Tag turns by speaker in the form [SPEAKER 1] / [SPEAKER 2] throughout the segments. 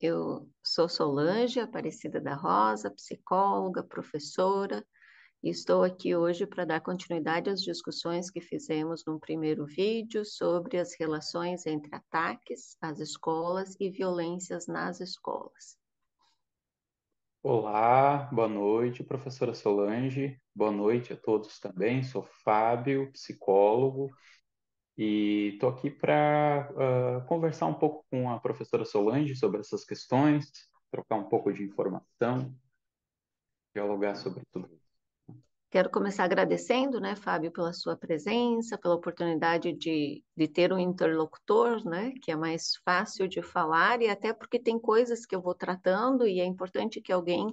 [SPEAKER 1] Eu sou Solange Aparecida da Rosa, psicóloga, professora, e estou aqui hoje para dar continuidade às discussões que fizemos no primeiro vídeo sobre as relações entre ataques às escolas e violências nas escolas.
[SPEAKER 2] Olá, boa noite, professora Solange. Boa noite a todos também. Sou Fábio, psicólogo, e estou aqui para conversar um pouco com a professora Solange sobre essas questões, trocar um pouco de informação, dialogar sobre tudo isso.
[SPEAKER 1] Quero começar agradecendo, né, Fábio, pela sua presença, pela oportunidade de ter um interlocutor, né, que é mais fácil de falar, e até porque tem coisas que eu vou tratando e é importante que alguém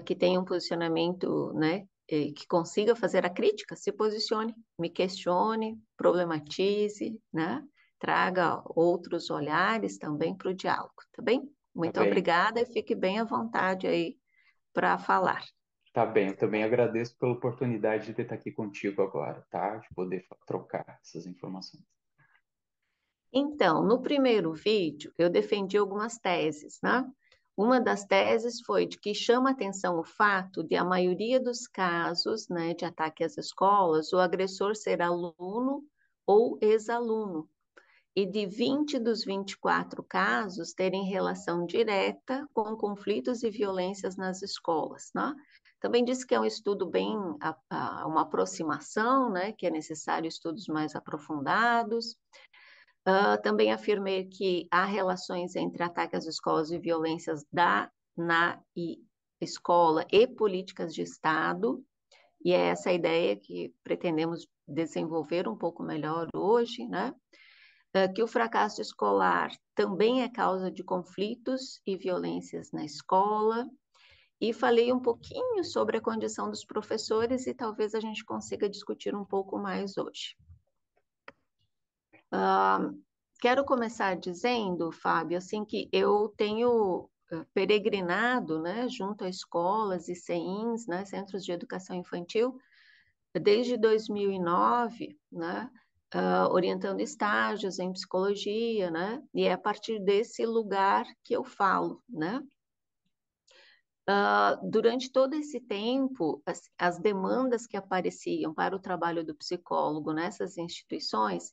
[SPEAKER 1] que tenha um posicionamento, né, que consiga fazer a crítica, se posicione, me questione, problematize, né, traga outros olhares também para o diálogo, tá bem?
[SPEAKER 2] Tá
[SPEAKER 1] Muito
[SPEAKER 2] bem,
[SPEAKER 1] obrigada e fique bem à vontade aí para falar.
[SPEAKER 2] tá bem. Eu também agradeço pela oportunidade de estar aqui contigo agora, tá? De poder trocar essas informações.
[SPEAKER 1] Então, no primeiro vídeo, eu defendi algumas teses, né? Uma das teses foi de que chama atenção o fato de a maioria dos casos, né, de ataque às escolas, o agressor ser aluno ou ex-aluno, e de 20 dos 24 casos terem relação direta com conflitos e violências nas escolas, né? Também disse que é um estudo bem, uma aproximação, né, que é necessário estudos mais aprofundados. Também afirmei que há relações entre ataques às escolas e violências na escola e políticas de Estado, e é essa a ideia que pretendemos desenvolver um pouco melhor hoje, né? Que o fracasso escolar também é causa de conflitos e violências na escola, e falei um pouquinho sobre a condição dos professores e talvez a gente consiga discutir um pouco mais hoje. Quero começar dizendo, Fábio, assim que eu tenho peregrinado, né, junto a escolas e CEINs, né, Centros de Educação Infantil, desde 2009, né, orientando estágios em psicologia, né, e é a partir desse lugar que eu falo, né. Durante todo esse tempo, as demandas que apareciam para o trabalho do psicólogo nessas instituições.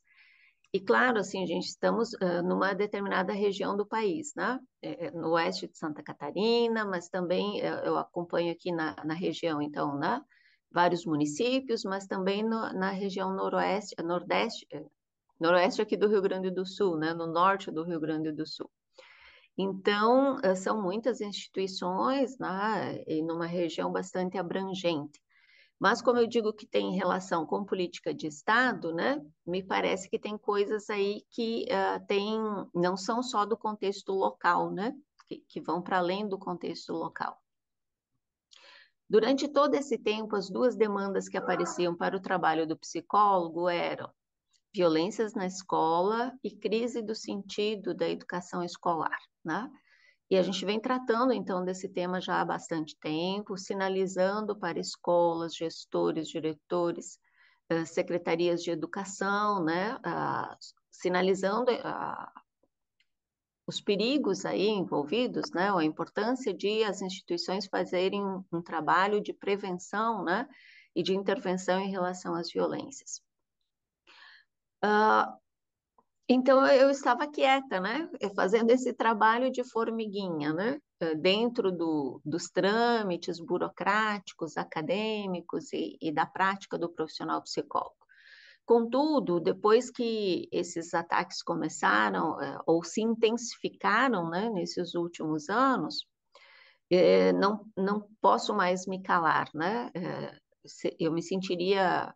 [SPEAKER 1] E claro, assim, gente, estamos numa determinada região do país, né? No oeste de Santa Catarina, mas também eu acompanho aqui na região, então, né? Vários municípios, mas também na região noroeste, nordeste, noroeste aqui do Rio Grande do Sul, né? No norte do Rio Grande do Sul. Então, são muitas instituições, né? E numa região bastante abrangente. Mas, como eu digo que tem relação com política de Estado, né, me parece que tem coisas aí que não são só do contexto local, né, que vão para além do contexto local. Durante todo esse tempo, as duas demandas que apareciam para o trabalho do psicólogo eram violências na escola e crise do sentido da educação escolar, né? E a gente vem tratando, então, desse tema já há bastante tempo, sinalizando para escolas, gestores, diretores, secretarias de educação, né, sinalizando os perigos aí envolvidos, né, a importância de as instituições fazerem um trabalho de prevenção, né, e de intervenção em relação às violências. Então, eu estava quieta, né? Fazendo esse trabalho de formiguinha, né? Dentro dos trâmites burocráticos, acadêmicos e da prática do profissional psicólogo. Contudo, depois que esses ataques começaram, ou se intensificaram, né, nesses últimos anos, não posso mais me calar, né? Eu me sentiria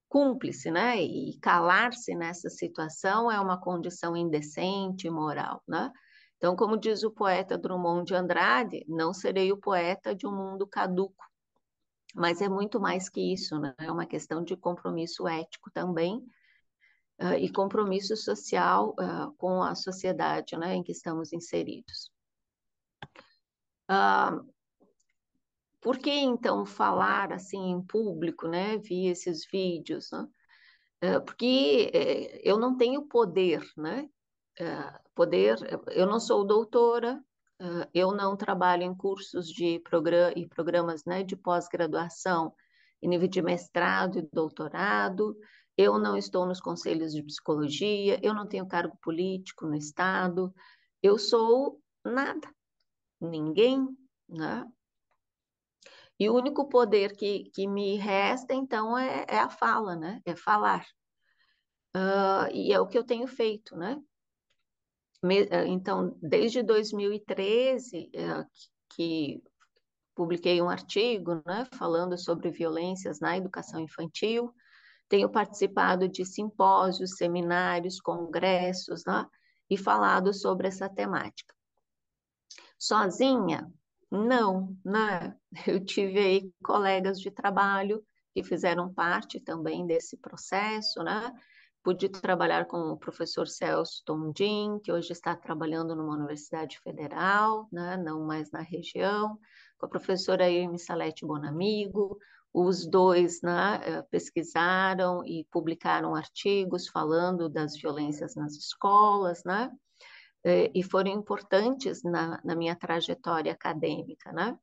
[SPEAKER 1] cúmplice, né? E calar-se nessa situação é uma condição indecente, imoral, né? Então, como diz o poeta Drummond de Andrade, não serei o poeta de um mundo caduco, mas é muito mais que isso, né? É uma questão de compromisso ético também, e compromisso social, com a sociedade, né, em que estamos inseridos. Por que então falar assim em público, né, via esses vídeos, né? Porque eu não tenho poder, né? eu não sou doutora, eu não trabalho em cursos de programas, né, de pós-graduação em nível de mestrado e doutorado, eu não estou nos conselhos de psicologia, eu não tenho cargo político no Estado, eu sou nada, ninguém, né? E o único poder que me resta, então, é a fala, né? É falar. E é o que eu tenho feito, né? Então, desde 2013, que publiquei um artigo, né, falando sobre violências na educação infantil, tenho participado de simpósios, seminários, congressos, né, e falado sobre essa temática. Sozinha? Não, né? Eu tive aí colegas de trabalho que fizeram parte também desse processo, né? Pude trabalhar com o professor Celso Tondin, que hoje está trabalhando numa universidade federal, né? Não mais na região, com a professora Irme Salete Bonamigo. Os dois, né, pesquisaram e publicaram artigos falando das violências nas escolas, né? E foram importantes na minha trajetória acadêmica, né?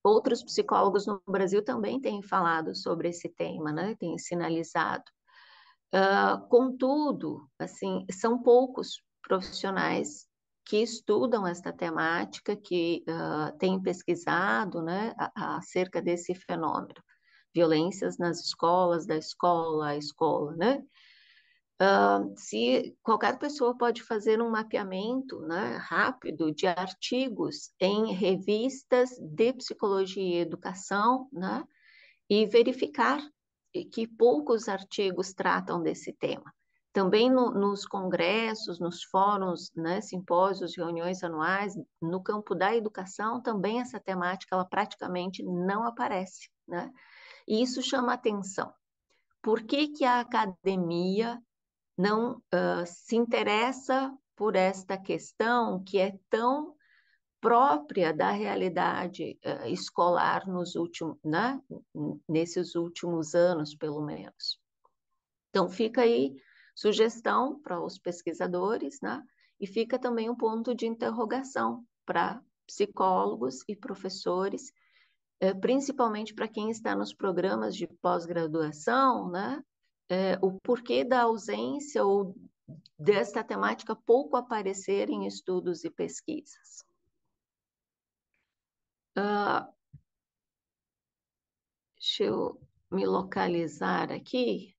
[SPEAKER 1] Outros psicólogos no Brasil também têm falado sobre esse tema, né? Têm sinalizado. Contudo, assim, são poucos profissionais que estudam esta temática, que têm pesquisado, né, acerca desse fenômeno. Violências nas escolas, da escola à escola, né? Se qualquer pessoa pode fazer um mapeamento, né, rápido de artigos em revistas de psicologia e educação, né, e verificar que poucos artigos tratam desse tema. Também nos congressos, nos fóruns, né, simpósios, reuniões anuais, no campo da educação, também essa temática ela praticamente não aparece, né? E isso chama atenção. Por que que a academia não se interessa por esta questão que é tão própria da realidade escolar nos últimos, né? Nesses últimos anos, pelo menos. Então, fica aí sugestão para os pesquisadores, né? E fica também um ponto de interrogação para psicólogos e professores, principalmente para quem está nos programas de pós-graduação, né? O porquê da ausência ou desta temática pouco aparecer em estudos e pesquisas. Deixa eu me localizar aqui.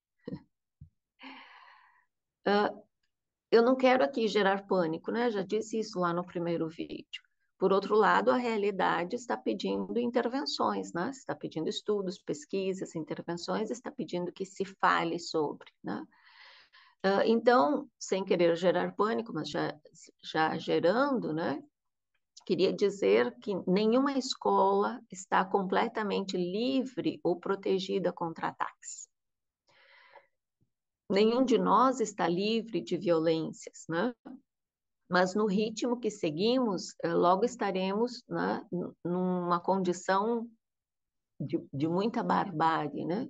[SPEAKER 1] Eu não quero aqui gerar pânico, né? Já disse isso lá no primeiro vídeo. Por outro lado, a realidade está pedindo intervenções, né? Está pedindo estudos, pesquisas, intervenções, está pedindo que se fale sobre, né? Então, sem querer gerar pânico, mas já gerando, né? Queria dizer que nenhuma escola está completamente livre ou protegida contra ataques. Nenhum de nós está livre de violências, né? Mas no ritmo que seguimos, logo estaremos, né, numa condição de muita barbárie, né?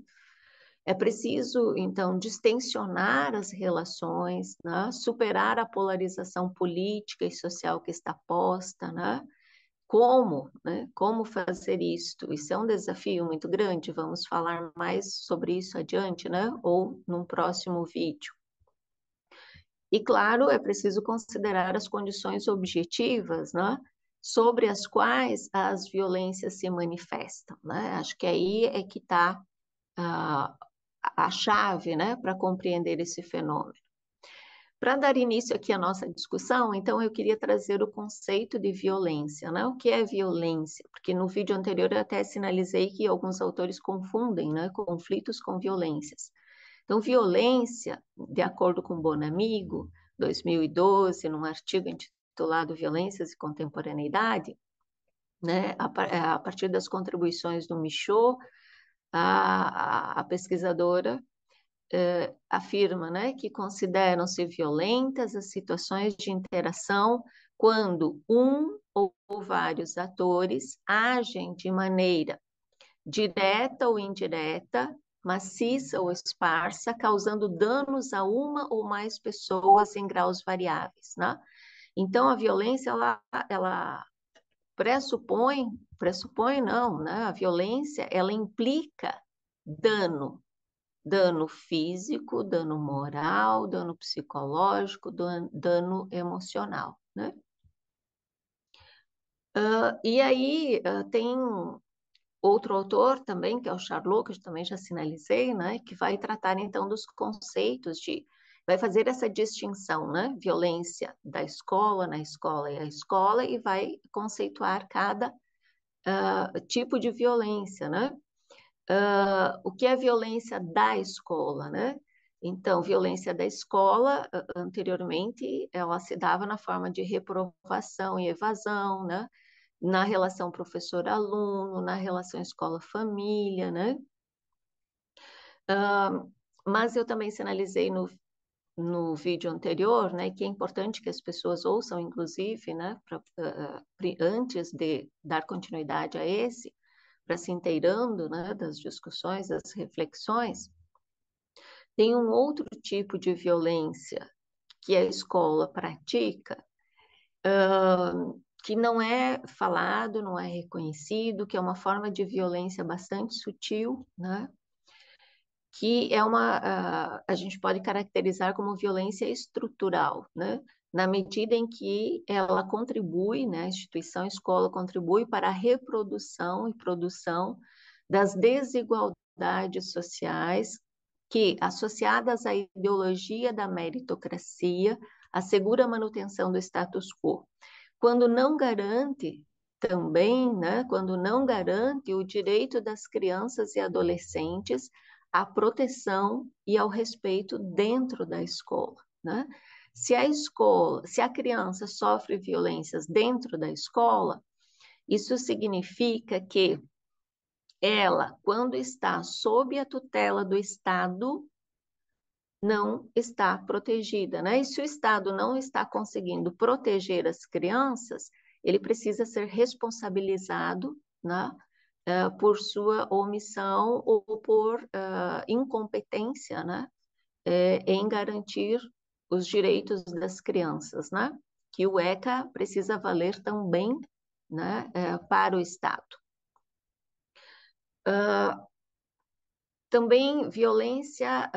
[SPEAKER 1] É preciso, então, distensionar as relações, né? Superar a polarização política e social que está posta, né? Como, né? Como fazer isto? Isso é um desafio muito grande, vamos falar mais sobre isso adiante, né? Ou num próximo vídeo. E, claro, é preciso considerar as condições objetivas, né, sobre as quais as violências se manifestam, né? Acho que aí é que está a chave, né, para compreender esse fenômeno. Para dar início aqui à nossa discussão, então eu queria trazer o conceito de violência, né? O que é violência? Porque no vídeo anterior eu até sinalizei que alguns autores confundem, né, conflitos com violências. Então, violência, de acordo com Bonamigo, 2012, num artigo intitulado Violências e Contemporaneidade, né, a partir das contribuições do Michaud, a pesquisadora afirma, né, que consideram-se violentas as situações de interação quando um ou vários atores agem de maneira direta ou indireta maciça ou esparsa, causando danos a uma ou mais pessoas em graus variáveis, né? Então, a violência, ela pressupõe não, né? A violência, ela implica dano, dano físico, dano moral, dano psicológico, dano emocional, né? E aí tem outro autor também, que é o Charlot, que eu também já sinalizei, né? Que vai tratar então dos conceitos vai fazer essa distinção, né? Violência da escola, na escola e a escola, e vai conceituar cada tipo de violência, né? O que é violência da escola, né? Então, violência da escola, anteriormente, ela se dava na forma de reprovação e evasão, né? Na relação professor-aluno, na relação escola-família, né? Mas eu também sinalizei no vídeo anterior, né, que é importante que as pessoas ouçam, inclusive, né, antes de dar continuidade a esse, para se inteirando, né, das discussões, das reflexões. Tem um outro tipo de violência que a escola pratica, que não é falado, não é reconhecido, que é uma forma de violência bastante sutil, né? Que é a gente pode caracterizar como violência estrutural, né? Na medida em que ela contribui, né, a instituição a escola contribui para a reprodução e produção das desigualdades sociais que, associadas à ideologia da meritocracia, assegura a manutenção do status quo. Quando não garante também, né, quando não garante o direito das crianças e adolescentes à proteção e ao respeito dentro da escola, né? Se a criança sofre violências dentro da escola, isso significa que ela, quando está sob a tutela do Estado, não está protegida, né? E se o Estado não está conseguindo proteger as crianças, ele precisa ser responsabilizado, né? Por sua omissão ou por incompetência, né? Em garantir os direitos das crianças, né? Que o ECA precisa valer também, né? Para o Estado. Também violência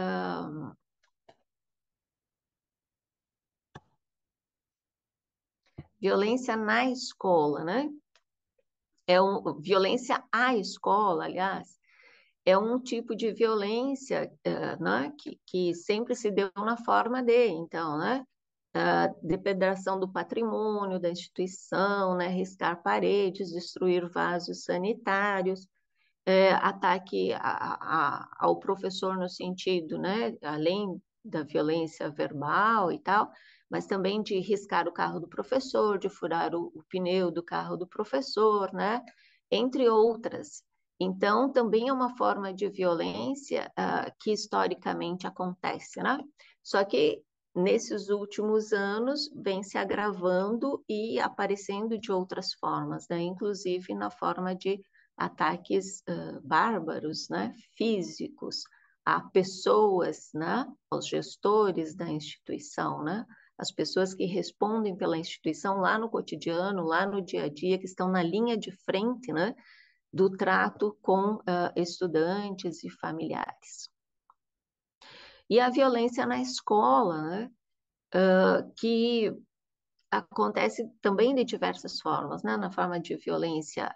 [SPEAKER 1] violência na escola, né? Violência à escola, aliás, é um tipo de violência, né, que sempre se deu na forma de, então, né? Depredação do patrimônio da instituição, né? Riscar paredes, destruir vasos sanitários, ataque ao professor no sentido, né, além da violência verbal e tal, mas também de riscar o carro do professor, de furar o pneu do carro do professor, né, entre outras. Então, também é uma forma de violência que historicamente acontece, né? Só que nesses últimos anos vem se agravando e aparecendo de outras formas, né? Inclusive na forma de ataques bárbaros, né, físicos, a pessoas, né, aos gestores da instituição, né, as pessoas que respondem pela instituição lá no cotidiano, lá no dia a dia, que estão na linha de frente, né, do trato com estudantes e familiares. E a violência na escola, né, que acontece também de diversas formas, né, na forma de violência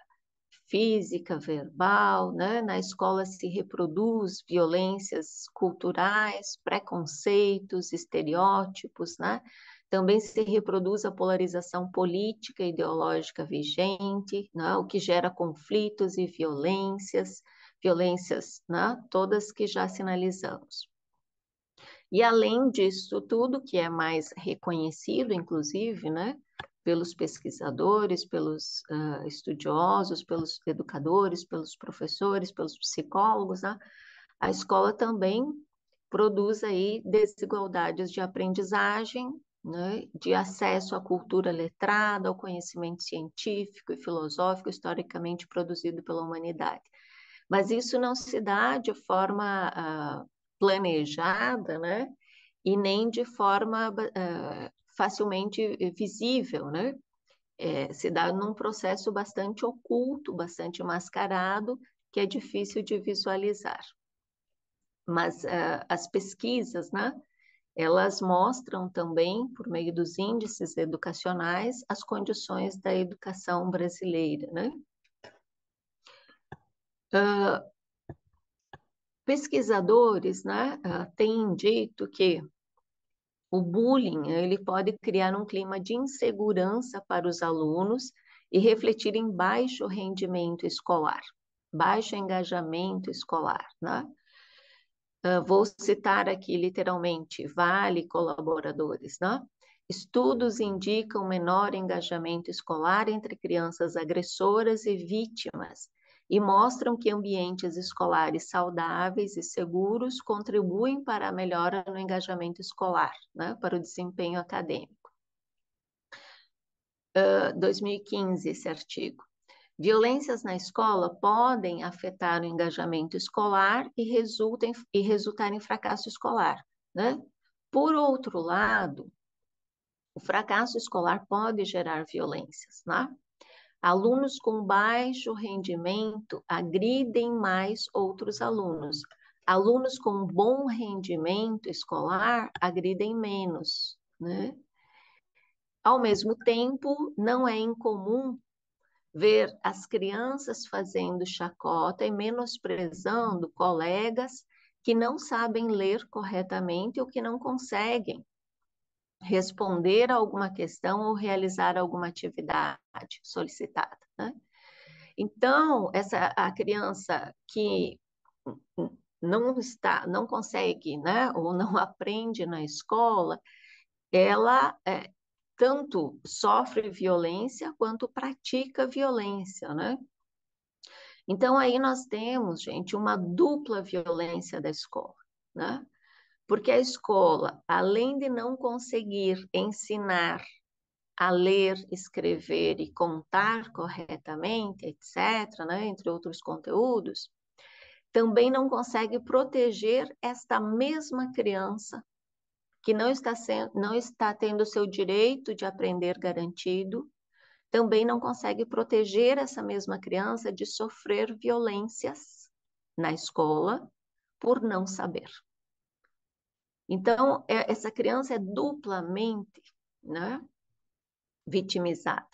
[SPEAKER 1] física, verbal, né? Na escola se reproduz violências culturais, preconceitos, estereótipos, né? Também se reproduz a polarização política e ideológica vigente, né? O que gera conflitos e violências, né? Todas que já sinalizamos. E além disso tudo, que é mais reconhecido, inclusive, né, pelos pesquisadores, pelos estudiosos, pelos educadores, pelos professores, pelos psicólogos, né, a escola também produz aí desigualdades de aprendizagem, né, de acesso à cultura letrada, ao conhecimento científico e filosófico historicamente produzido pela humanidade. Mas isso não se dá de forma planejada, né? E nem de forma facilmente visível, né? Se dá num processo bastante oculto, bastante mascarado, que é difícil de visualizar. Mas as pesquisas, né? Elas mostram também, por meio dos índices educacionais, as condições da educação brasileira, né? Pesquisadores, né, têm dito que o bullying, ele pode criar um clima de insegurança para os alunos e refletir em baixo rendimento escolar, baixo engajamento escolar, né? Vou citar aqui literalmente, vale colaboradores, né? Estudos indicam menor engajamento escolar entre crianças agressoras e vítimas e mostram que ambientes escolares saudáveis e seguros contribuem para a melhora no engajamento escolar, né? Para o desempenho acadêmico. 2015, esse artigo. Violências na escola podem afetar o engajamento escolar e resultar em fracasso escolar, né? Por outro lado, o fracasso escolar pode gerar violências, né? Alunos com baixo rendimento agridem mais outros alunos. Alunos com bom rendimento escolar agridem menos, né? Ao mesmo tempo, não é incomum ver as crianças fazendo chacota e menosprezando colegas que não sabem ler corretamente ou que não conseguem responder a alguma questão ou realizar alguma atividade solicitada, né? Então, a criança que não consegue, né, ou não aprende na escola, ela tanto sofre violência quanto pratica violência, né? Então, aí nós temos, gente, uma dupla violência da escola, né? Porque a escola, além de não conseguir ensinar a ler, escrever e contar corretamente, etc., né, entre outros conteúdos, também não consegue proteger esta mesma criança que não está tendo o seu direito de aprender garantido, também não consegue proteger essa mesma criança de sofrer violências na escola por não saber. Então, essa criança é duplamente, né, vitimizada,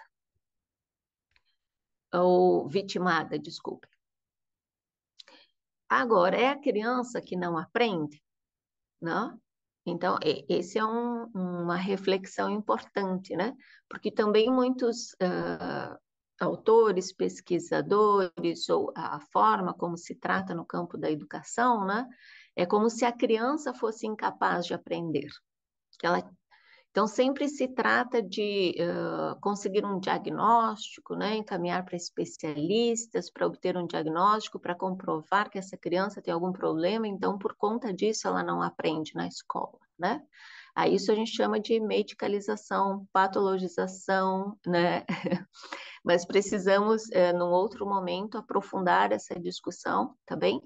[SPEAKER 1] ou vitimada, desculpe. Agora, é a criança que não aprende, né? Então, esse é uma reflexão importante, né? Porque também muitos autores, pesquisadores, ou a forma como se trata no campo da educação, né? É como se a criança fosse incapaz de aprender. Então, sempre se trata de conseguir um diagnóstico, né? Encaminhar para especialistas para obter um diagnóstico, para comprovar que essa criança tem algum problema, então, por conta disso, ela não aprende na escola, né? A isso a gente chama de medicalização, patologização, né? Mas precisamos, num outro momento, aprofundar essa discussão, tá bem?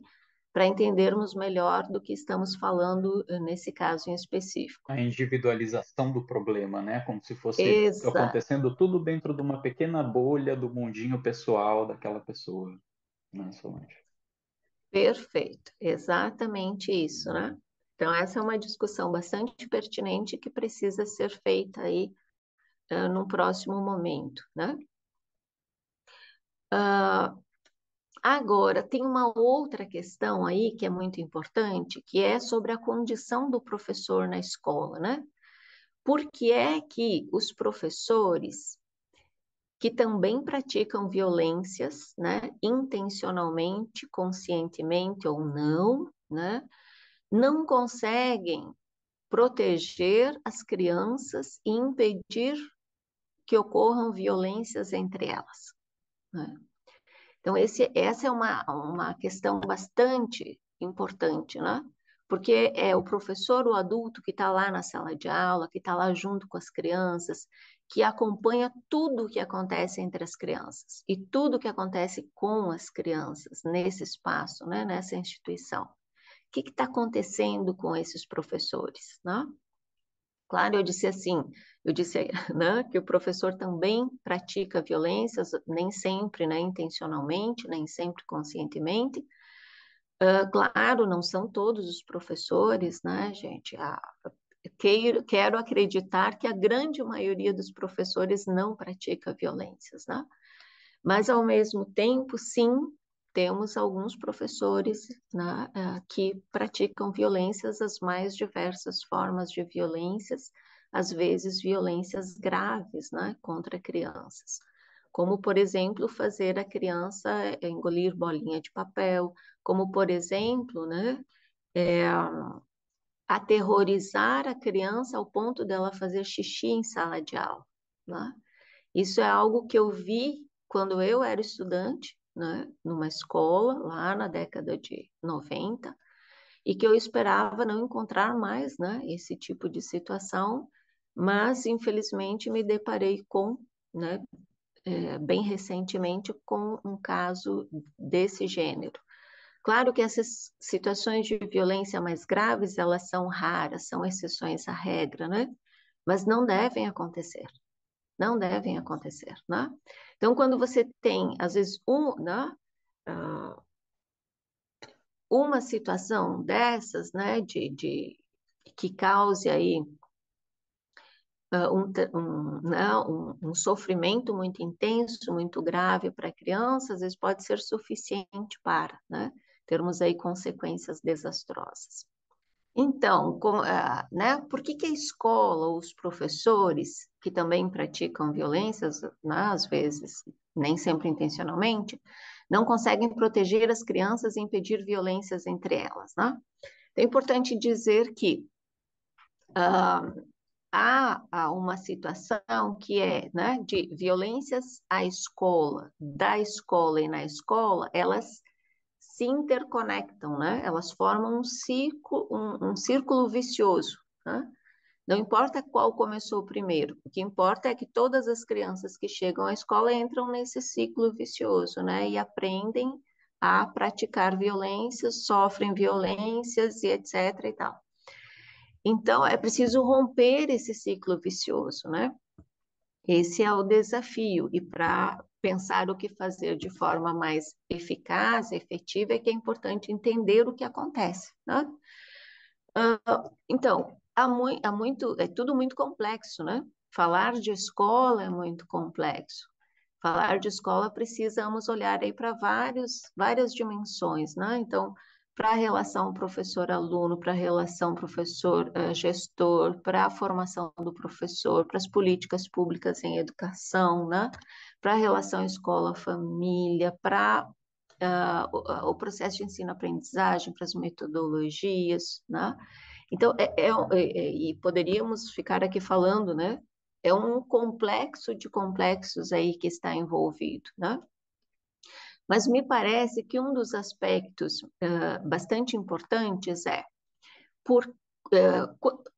[SPEAKER 1] Para entendermos melhor do que estamos falando nesse caso em específico.
[SPEAKER 2] A individualização do problema, né? Como se fosse
[SPEAKER 1] Exato.
[SPEAKER 2] acontecendo tudo dentro de uma pequena bolha do mundinho pessoal daquela pessoa, né, Solange?
[SPEAKER 1] Perfeito, exatamente isso, né? Então, essa é uma discussão bastante pertinente que precisa ser feita aí num próximo momento, né? Agora, tem uma outra questão aí que é muito importante, que é sobre a condição do professor na escola, né? Por que é que os professores que também praticam violências, né, intencionalmente, conscientemente ou não, né, não conseguem proteger as crianças e impedir que ocorram violências entre elas, né? Então, essa é uma questão bastante importante, né? porque é o professor, o adulto que está lá na sala de aula, que está lá junto com as crianças, que acompanha tudo o que acontece entre as crianças e tudo o que acontece com as crianças nesse espaço, né, nessa instituição. O que está acontecendo com esses professores, né? Claro, eu disse assim, eu disse, né, que o professor também pratica violências, nem sempre, né, intencionalmente, nem sempre conscientemente. Claro, não são todos os professores, né, gente? Quero acreditar que a grande maioria dos professores não pratica violências, né? Mas, ao mesmo tempo, sim, temos alguns professores, né, que praticam violências, as mais diversas formas de violências, às vezes violências graves, né, contra crianças. Como, por exemplo, fazer a criança engolir bolinha de papel, como, por exemplo, né, é, aterrorizar a criança ao ponto dela fazer xixi em sala de aula, né? Isso é algo que eu vi quando eu era estudante, né, numa escola, lá na década de 90, e que eu esperava não encontrar mais, né, esse tipo de situação, mas infelizmente me deparei com, né, bem recentemente, com um caso desse gênero. Claro que essas situações de violência mais graves, elas são raras, são exceções à regra, né? Mas não devem acontecer, não devem acontecer, né? Então, quando você tem, às vezes, né, uma situação dessas, né, que cause aí né, um sofrimento muito intenso, muito grave para a criança, às vezes pode ser suficiente para, né, termos aí consequências desastrosas. Então, né, por que que a escola, os professores, que também praticam violências, né, às vezes, nem sempre intencionalmente, não conseguem proteger as crianças e impedir violências entre elas, né? É importante dizer que há uma situação que é, né, de violências à escola, da escola e na escola, elas se interconectam, né? Elas formam um círculo vicioso, né? Não importa qual começou primeiro, o que importa é que todas as crianças que chegam à escola entram nesse ciclo vicioso, né? E aprendem a praticar violências, sofrem violências e etc. e tal. Então, é preciso romper esse ciclo vicioso, né? Esse é o desafio, e para pensar o que fazer de forma mais eficaz, efetiva, é que é importante entender o que acontece, né? Então, é tudo muito complexo, né? Falar de escola é muito complexo. Falar de escola precisamos olhar aí para várias dimensões, né? Então, para a relação professor-aluno, para a relação professor-gestor, para a formação do professor, para as políticas públicas em educação, né? Para a relação escola-família, para o processo de ensino-aprendizagem, para as metodologias, né? Então, e poderíamos ficar aqui falando, né? É um complexo de complexos aí que está envolvido, né? Mas me parece que um dos aspectos bastante importantes é por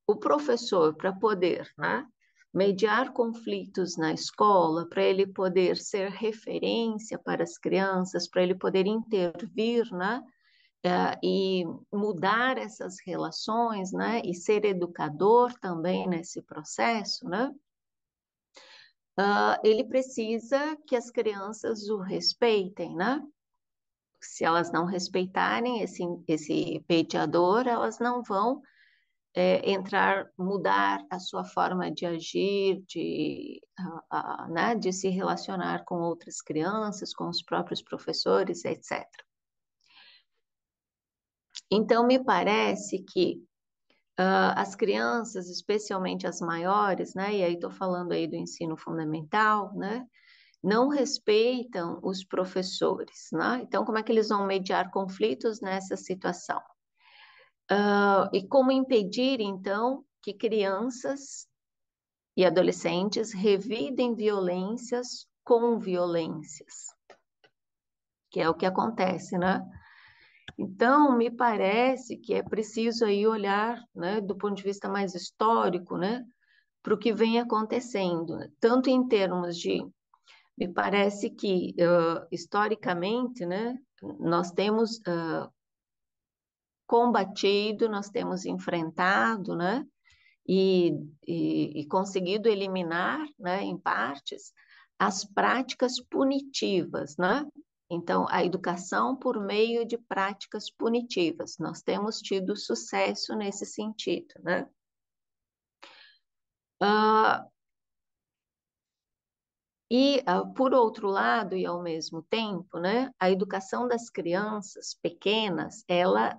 [SPEAKER 1] o professor, para poder, né, mediar conflitos na escola, para ele poder ser referência para as crianças, para ele poder intervir, né, e mudar essas relações, né, e ser educador também nesse processo, né, ele precisa que as crianças o respeitem, né? Se elas não respeitarem esse mediador, elas não vão mudar a sua forma de agir, né, de se relacionar com outras crianças, com os próprios professores, etc. Então, me parece que as crianças, especialmente as maiores, né, e aí estou falando aí do ensino fundamental, né, não respeitam os professores, né? Então, como é que eles vão mediar conflitos nessa situação? E como impedir, então, que crianças e adolescentes revidem violências com violências, que é o que acontece, né? Então, me parece que é preciso aí olhar, né, do ponto de vista mais histórico, né, para o que vem acontecendo, né, tanto em termos de, me parece que, historicamente, né, nós temos combatido, nós temos enfrentado, né, e, e conseguido eliminar, né, em partes, as práticas punitivas, né? Então, a educação por meio de práticas punitivas. Nós temos tido sucesso nesse sentido, né? Ah, por outro lado, e ao mesmo tempo, né, a educação das crianças pequenas, ela,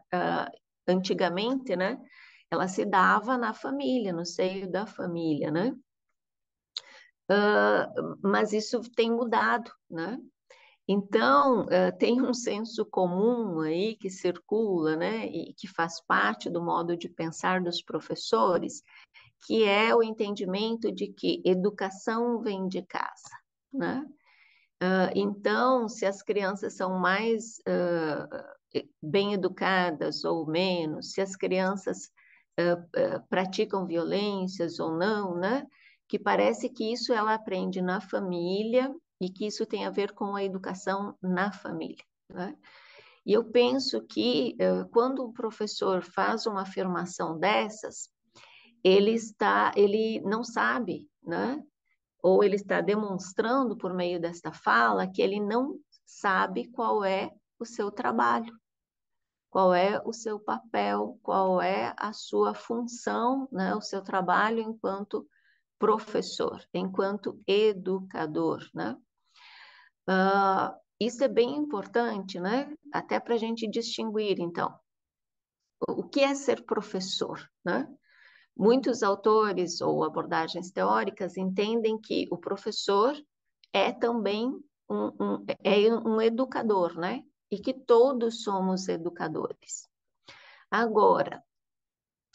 [SPEAKER 1] antigamente, né, ela se dava na família, no seio da família, né? Ah, mas isso tem mudado, né? Então, tem um senso comum aí que circula, né, e que faz parte do modo de pensar dos professores, que é o entendimento de que educação vem de casa, né? Então, se as crianças são mais bem educadas ou menos, se as crianças praticam violências ou não, né? Que parece que isso ela aprende na família e que isso tem a ver com a educação na família, né? E eu penso que quando o professor faz uma afirmação dessas, ele não sabe, né? Ou ele está demonstrando por meio desta fala que ele não sabe qual é o seu trabalho, qual é o seu papel, qual é a sua função, né, o seu trabalho enquanto professor, enquanto educador, né? Isso é bem importante, né? Até para a gente distinguir, então, o que é ser professor, né? Muitos autores ou abordagens teóricas entendem que o professor é também um educador, né? E que todos somos educadores. Agora,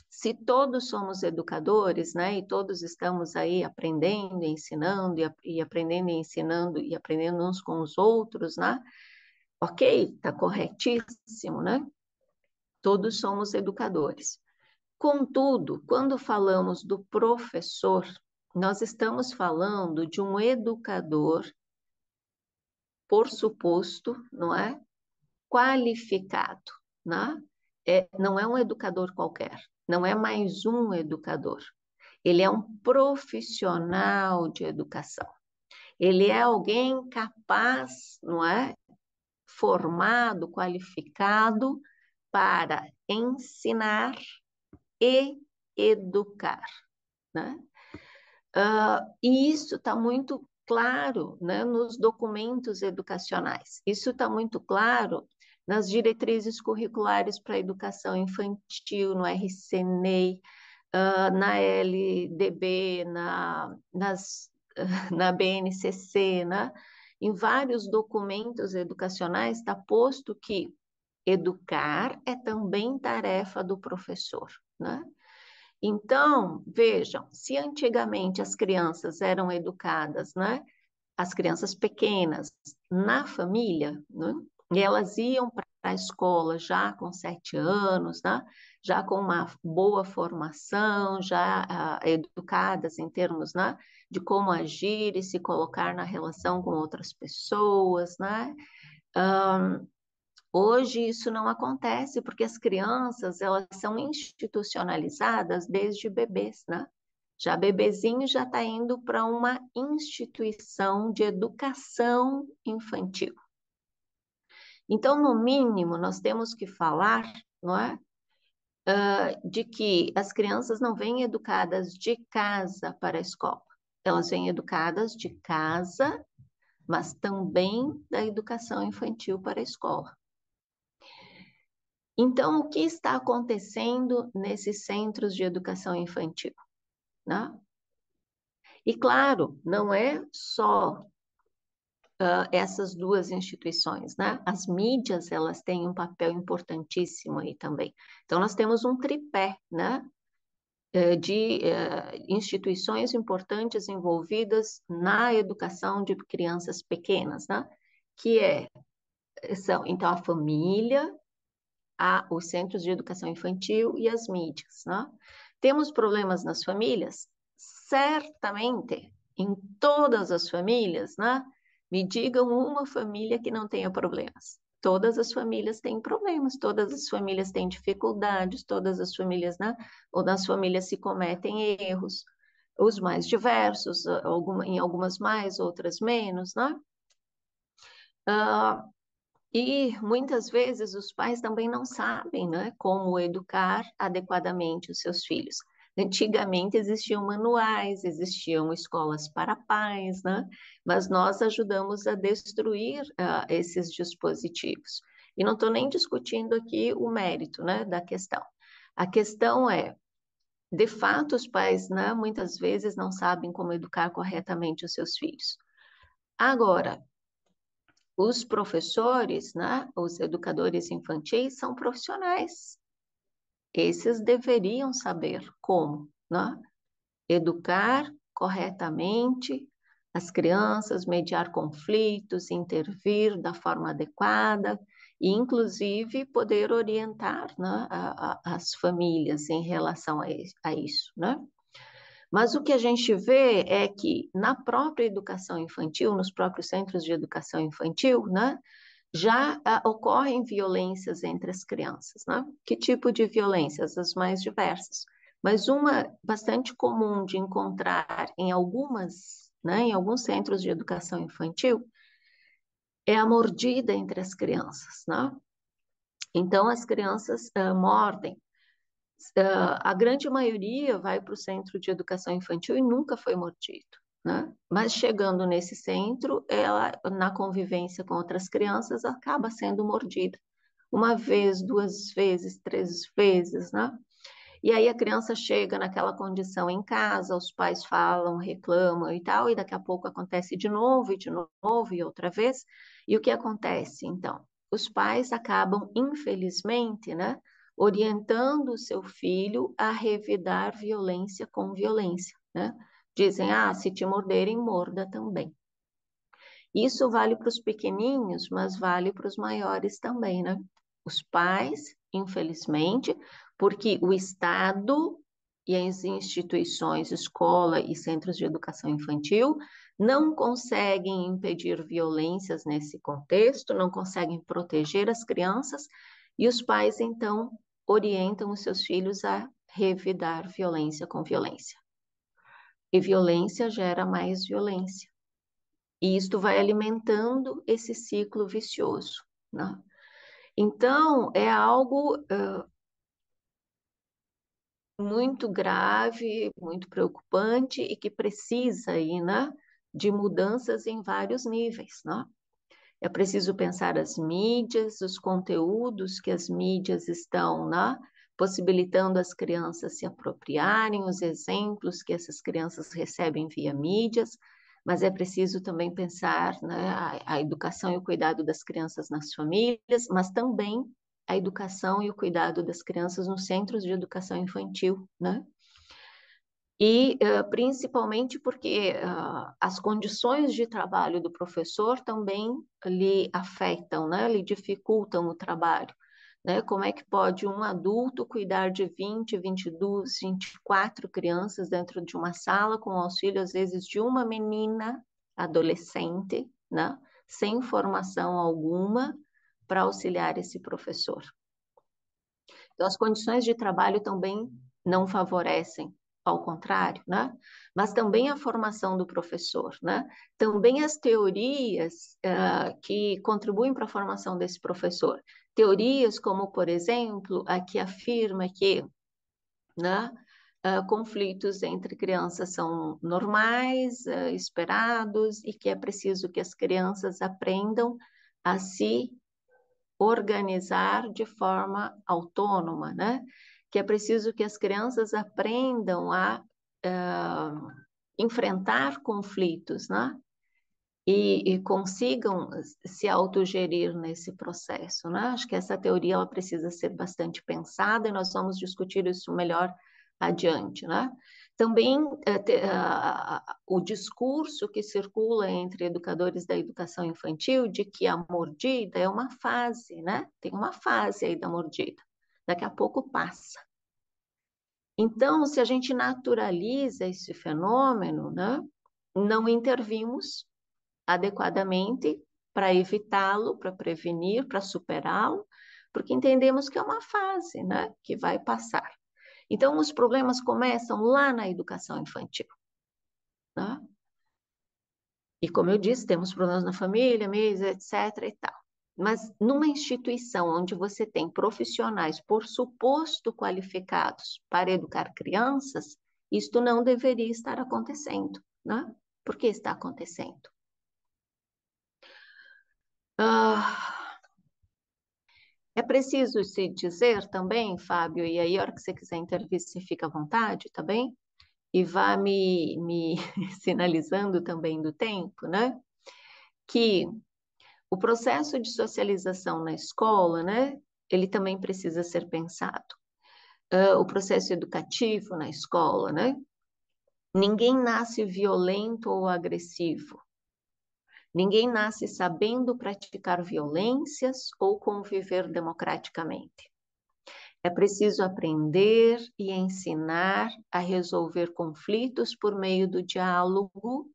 [SPEAKER 1] se todos somos educadores, né? E todos estamos aí aprendendo, ensinando e aprendendo e ensinando e aprendendo uns com os outros, né? Ok, está corretíssimo, né? Todos somos educadores. Contudo, quando falamos do professor, nós estamos falando de um educador, por suposto, não é? Qualificado, né? Não é um educador qualquer, não é mais um educador. Ele é um profissional de educação. Ele é alguém capaz, não é? Formado, qualificado para ensinar e educar, né? E isso está muito claro, né, nos documentos educacionais. Isso está muito claro nas diretrizes curriculares para a educação infantil, no RCNEI, na LDB, na BNCC, né? Em vários documentos educacionais está posto que educar é também tarefa do professor, né? Então, vejam, se antigamente as crianças eram educadas, né? As crianças pequenas na família, né? E elas iam para a escola já com 7 anos, né? Já com uma boa formação, já educadas em termos, né? De como agir e se colocar na relação com outras pessoas, né? Hoje isso não acontece porque as crianças elas são institucionalizadas desde bebês, né? Já bebezinho já está indo para uma instituição de educação infantil. Então, no mínimo, nós temos que falar, não é? De que as crianças não vêm educadas de casa para a escola. Elas vêm educadas de casa, mas também da educação infantil para a escola. Então, o que está acontecendo nesses centros de educação infantil, né? E claro, não é só essas duas instituições, né? As mídias, elas têm um papel importantíssimo aí também. Então, nós temos um tripé, né? De instituições importantes envolvidas na educação de crianças pequenas, né? Que são, então, a família, os centros de educação infantil e as mídias, né? Temos problemas nas famílias? Certamente, em todas as famílias, né? Me digam uma família que não tenha problemas. Todas as famílias têm problemas, todas as famílias têm dificuldades, todas as famílias, né? Ou nas famílias se cometem erros, os mais diversos, em algumas mais, outras menos, né? Uh, e muitas vezes os pais também não sabem, né, como educar adequadamente os seus filhos. Antigamente existiam manuais, existiam escolas para pais, né? Mas nós ajudamos a destruir esses dispositivos. E não estou nem discutindo aqui o mérito, né, da questão. A questão é, de fato, os pais, né, muitas vezes não sabem como educar corretamente os seus filhos. Agora, os professores, né, os educadores infantis são profissionais. Esses deveriam saber como, né, educar corretamente as crianças, mediar conflitos, intervir da forma adequada e, inclusive, poder orientar, né, as famílias em relação a isso, né? Mas o que a gente vê é que na própria educação infantil, nos próprios centros de educação infantil, né, já ocorrem violências entre as crianças, né? Que tipo de violências? As mais diversas. Mas uma bastante comum de encontrar em algumas, né, em alguns centros de educação infantil é a mordida entre as crianças, né? Então as crianças mordem. A grande maioria vai para o centro de educação infantil e nunca foi mordido, né? Mas chegando nesse centro, ela, na convivência com outras crianças, acaba sendo mordida. Uma vez, duas vezes, três vezes, né? E aí a criança chega naquela condição em casa, os pais falam, reclamam e tal, e daqui a pouco acontece de novo e outra vez. E o que acontece, então? Os pais acabam, infelizmente, né, orientando o seu filho a revidar violência com violência, né? Dizem, se te morderem, morda também. Isso vale para os pequeninhos, mas vale para os maiores também, né? Os pais, infelizmente, porque o Estado e as instituições, escola e centros de educação infantil, não conseguem impedir violências nesse contexto, não conseguem proteger as crianças, e os pais, então, orientam os seus filhos a revidar violência com violência. E violência gera mais violência. E isto vai alimentando esse ciclo vicioso, né? Então, é algo muito grave, muito preocupante e que precisa aí, né, de mudanças em vários níveis, né? É preciso pensar as mídias, os conteúdos que as mídias estão, né, possibilitando as crianças se apropriarem, os exemplos que essas crianças recebem via mídias, mas é preciso também pensar, né, a educação e o cuidado das crianças nas famílias, mas também a educação e o cuidado das crianças nos centros de educação infantil, né? E principalmente porque as condições de trabalho do professor também lhe afetam, né? Lhe dificultam o trabalho, né? Como é que pode um adulto cuidar de 20, 22, 24 crianças dentro de uma sala com auxílio, às vezes, de uma menina adolescente, né? Sem formação alguma para auxiliar esse professor. Então, as condições de trabalho também não favorecem, ao contrário, né? Mas também a formação do professor, né? Também as teorias que contribuem para a formação desse professor. Teorias como, por exemplo, a que afirma que, né, conflitos entre crianças são normais, esperados, e que é preciso que as crianças aprendam a se organizar de forma autônoma, né? Que é preciso que as crianças aprendam a enfrentar conflitos, né? E consigam se autogerir nesse processo, né? Acho que essa teoria ela precisa ser bastante pensada e nós vamos discutir isso melhor adiante, né? Também o discurso que circula entre educadores da educação infantil de que a mordida é uma fase, né? Tem uma fase aí da mordida, daqui a pouco passa. Então, se a gente naturaliza esse fenômeno, né, não intervimos adequadamente para evitá-lo, para prevenir, para superá-lo, porque entendemos que é uma fase, né, que vai passar. Então, os problemas começam lá na educação infantil, né? E como eu disse, temos problemas na família, mesa, etc. e tal. Mas numa instituição onde você tem profissionais, por suposto, qualificados para educar crianças, isto não deveria estar acontecendo, né? Por que está acontecendo? É preciso se dizer também, Fábio, e aí a hora que você quiser intervir, você fica à vontade, tá bem? E vá me sinalizando também do tempo, né? Que o processo de socialização na escola, né? Ele também precisa ser pensado. O processo educativo na escola, né? Ninguém nasce violento ou agressivo. Ninguém nasce sabendo praticar violências ou conviver democraticamente. É preciso aprender e ensinar a resolver conflitos por meio do diálogo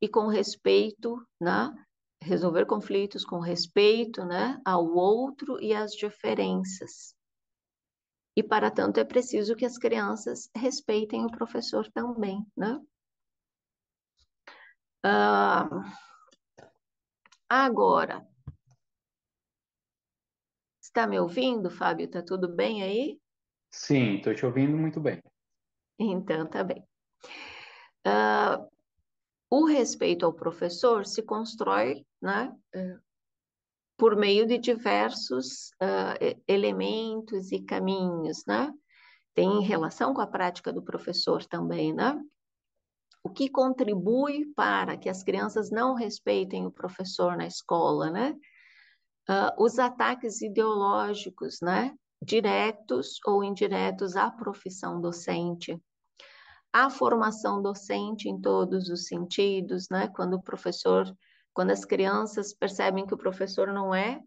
[SPEAKER 1] e com respeito, né? Resolver conflitos com respeito, né, ao outro e às diferenças. E, para tanto, é preciso que as crianças respeitem o professor também, né? Agora, está me ouvindo, Fábio? Está tudo bem aí?
[SPEAKER 2] Sim, estou te ouvindo muito bem.
[SPEAKER 1] Então, tá bem. O respeito ao professor se constrói, né, por meio de diversos elementos e caminhos, né? Tem relação com a prática do professor também, né? O que contribui para que as crianças não respeitem o professor na escola, né? Os ataques ideológicos, né? Diretos ou indiretos à profissão docente. A formação docente em todos os sentidos, né? Quando as crianças percebem que o professor não é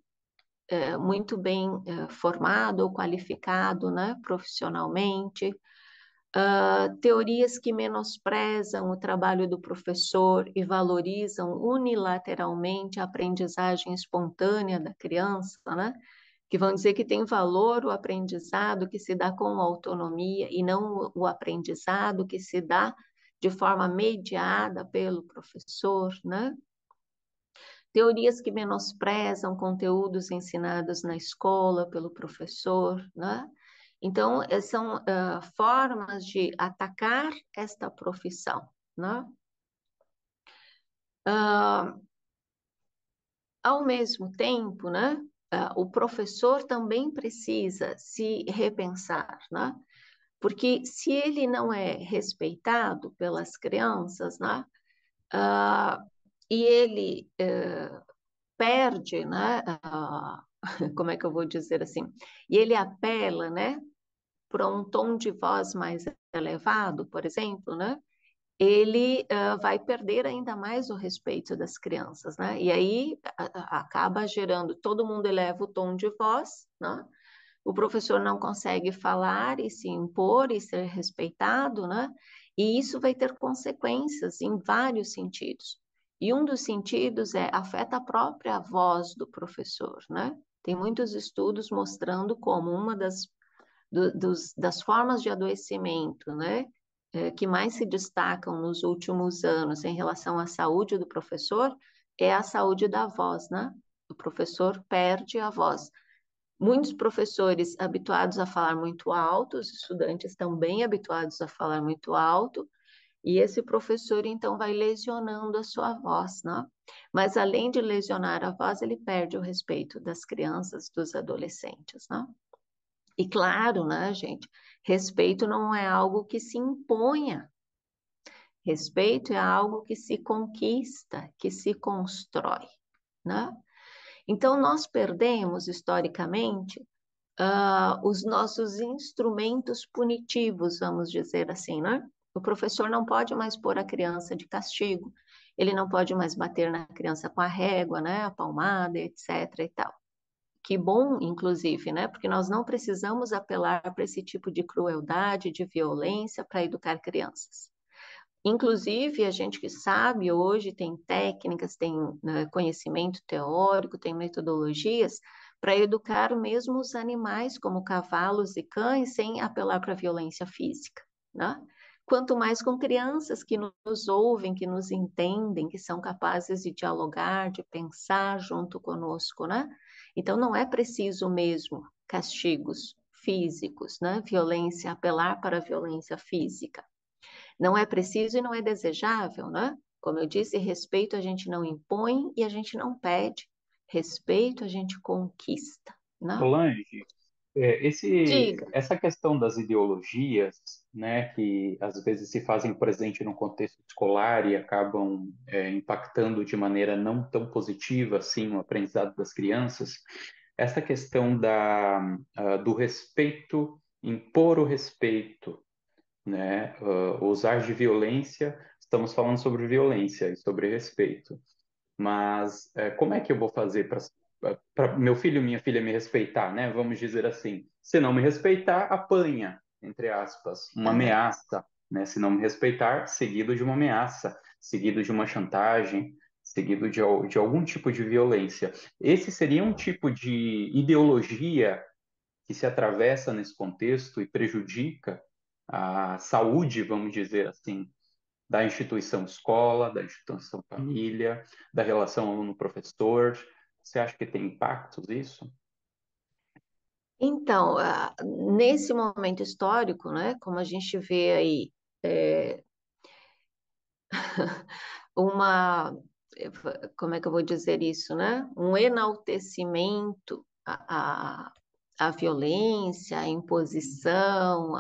[SPEAKER 1] muito bem formado ou qualificado, né, profissionalmente, teorias que menosprezam o trabalho do professor e valorizam unilateralmente a aprendizagem espontânea da criança, né, que vão dizer que tem valor o aprendizado que se dá com autonomia e não o aprendizado que se dá de forma mediada pelo professor, né? Teorias que menosprezam conteúdos ensinados na escola pelo professor, né? Então, são formas de atacar esta profissão, né? Ao mesmo tempo, né? O professor também precisa se repensar, né? Porque se ele não é respeitado pelas crianças, né? E ele perde, né? Como é que eu vou dizer assim? E ele apela, né, para um tom de voz mais elevado, por exemplo, né? Ele vai perder ainda mais o respeito das crianças, né? E aí acaba gerando, todo mundo eleva o tom de voz, né? O professor não consegue falar e se impor e ser respeitado, né? E isso vai ter consequências em vários sentidos. E um dos sentidos afeta a própria voz do professor, né? Tem muitos estudos mostrando como uma das formas de adoecimento, né? Que mais se destacam nos últimos anos em relação à saúde do professor é a saúde da voz, né? O professor perde a voz. Muitos professores habituados a falar muito alto, os estudantes também habituados a falar muito alto, e esse professor então vai lesionando a sua voz, né? Mas além de lesionar a voz, ele perde o respeito das crianças, dos adolescentes, né? E claro, né, gente, respeito não é algo que se imponha. Respeito é algo que se conquista, que se constrói, né? Então, nós perdemos, historicamente, os nossos instrumentos punitivos, vamos dizer assim, né? O professor não pode mais pôr a criança de castigo, ele não pode mais bater na criança com a régua, né? A palmada, etc. e tal. Que bom, inclusive, né? Porque nós não precisamos apelar para esse tipo de crueldade, de violência para educar crianças. Inclusive, a gente que sabe hoje tem técnicas, tem, né, conhecimento teórico, tem metodologias para educar mesmo os animais, como cavalos e cães, sem apelar para a violência física, né? Quanto mais com crianças que nos ouvem, que nos entendem, que são capazes de dialogar, de pensar junto conosco, né? Então, não é preciso mesmo castigos físicos, né? Violência, apelar para a violência física. Não é preciso e não é desejável, né? Como eu disse, respeito a gente não impõe e a gente não pede. Respeito a gente conquista, né?
[SPEAKER 2] Solange,
[SPEAKER 1] Diga.
[SPEAKER 2] essa questão das ideologias, né, que às vezes se fazem presente no contexto escolar e acabam impactando de maneira não tão positiva assim o aprendizado das crianças, essa questão do respeito, impor o respeito, né, usar de violência, estamos falando sobre violência e sobre respeito. Mas como é que eu vou fazer para meu filho e minha filha me respeitar, né? Vamos dizer assim. Se não me respeitar, apanha, entre aspas, uma
[SPEAKER 1] Aham.
[SPEAKER 2] ameaça, né? Se não me respeitar, seguido de uma ameaça, seguido de uma chantagem, seguido de algum tipo de violência. Esse seria um tipo de ideologia que se atravessa nesse contexto e prejudica a saúde, vamos dizer assim, da instituição escola, da instituição família, da relação aluno-professor. Você acha que tem impactos isso?
[SPEAKER 1] Então, nesse momento histórico, né, como a gente vê aí, é, uma, como é que eu vou dizer isso, né? Um enaltecimento à violência, à imposição,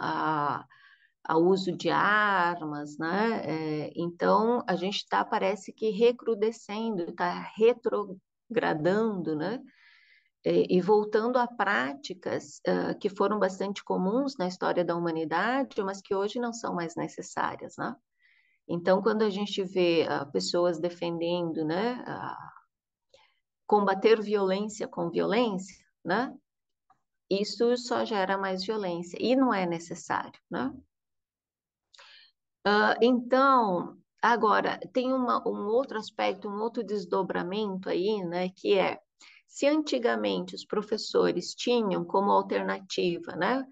[SPEAKER 1] ao uso de armas, né? Então, a gente está, parece que, recrudescendo, está retrogradando, né? E voltando a práticas que foram bastante comuns na história da humanidade, mas que hoje não são mais necessárias, né? Então, quando a gente vê pessoas defendendo, né, combater violência com violência, né? Isso só gera mais violência e não é necessário, né? Então, agora, tem um outro aspecto, um outro desdobramento aí, né, que é, se antigamente os professores tinham como alternativa, né,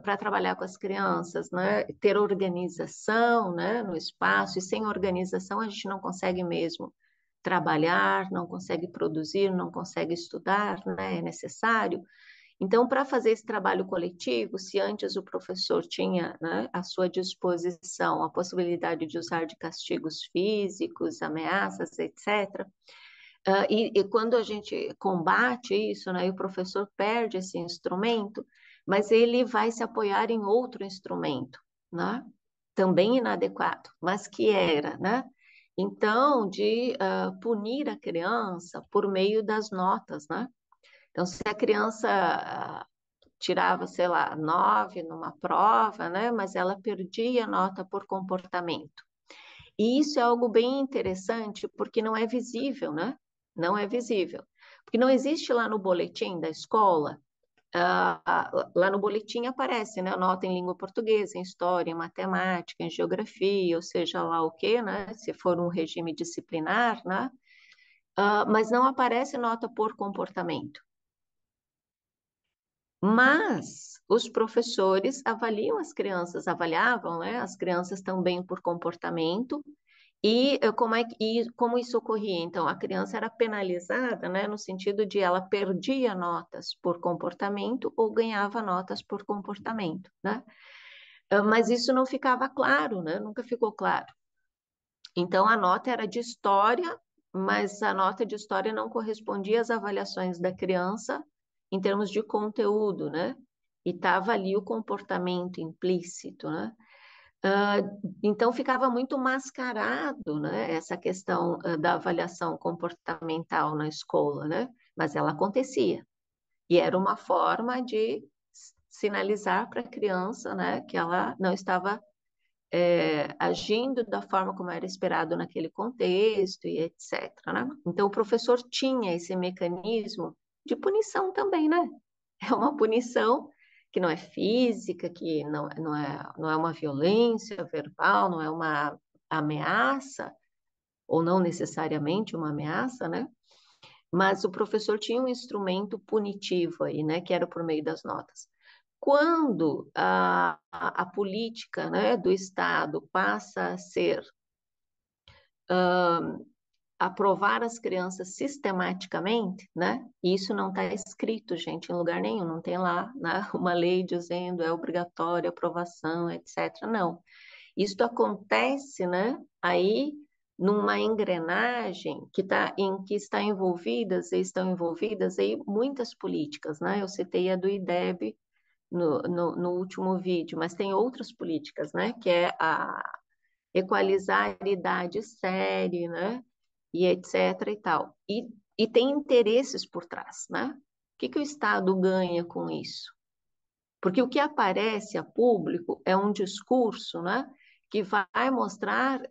[SPEAKER 1] para trabalhar com as crianças, né, ter organização, né, no espaço, e sem organização a gente não consegue mesmo trabalhar, não consegue produzir, não consegue estudar, né, é necessário. Então, para fazer esse trabalho coletivo, se antes o professor tinha, né, à sua disposição a possibilidade de usar de castigos físicos, ameaças, etc., e quando a gente combate isso, né, e o professor perde esse instrumento, mas ele vai se apoiar em outro instrumento, né, também inadequado, mas que era, né? Então, de punir a criança por meio das notas, né? Então, se a criança tirava, sei lá, 9 numa prova, né? Mas ela perdia nota por comportamento. E isso é algo bem interessante, porque não é visível, né? Não é visível. Porque não existe lá no boletim da escola, lá no boletim aparece, né? Nota em língua portuguesa, em história, em matemática, em geografia, ou seja lá o quê, né? Se for um regime disciplinar, né? Mas não aparece nota por comportamento. Mas os professores avaliam as crianças, avaliavam, né, as crianças também por comportamento e como isso ocorria. Então, a criança era penalizada, né, no sentido de ela perdia notas por comportamento ou ganhava notas por comportamento, né? Mas isso não ficava claro, né? Nunca ficou claro. Então, a nota era de história, mas a nota de história não correspondia às avaliações da criança em termos de conteúdo, né? E estava ali o comportamento implícito, né? Ah, então, ficava muito mascarado, né? Essa questão da avaliação comportamental na escola, né? Mas ela acontecia. E era uma forma de sinalizar para a criança, né, que ela não estava agindo da forma como era esperado naquele contexto e etc, né? Então, o professor tinha esse mecanismo de punição também, né? É uma punição que não é física, que não é uma violência verbal, não é uma ameaça, ou não necessariamente uma ameaça, né? Mas o professor tinha um instrumento punitivo aí, né? Que era por meio das notas. Quando a política, né, do Estado passa a ser aprovar as crianças sistematicamente, né? E isso não está escrito, gente, em lugar nenhum, não tem lá, né, uma lei dizendo é obrigatória aprovação, etc. Não. Isso acontece, né? Aí numa engrenagem em que estão envolvidas aí muitas políticas, né? Eu citei a do IDEB no último vídeo, mas tem outras políticas, né? Que é a equalizar a idade série, né? E etc. e tal. E tem interesses por trás, né? O que o Estado ganha com isso? Porque o que aparece a público é um discurso, né? Que vai mostrar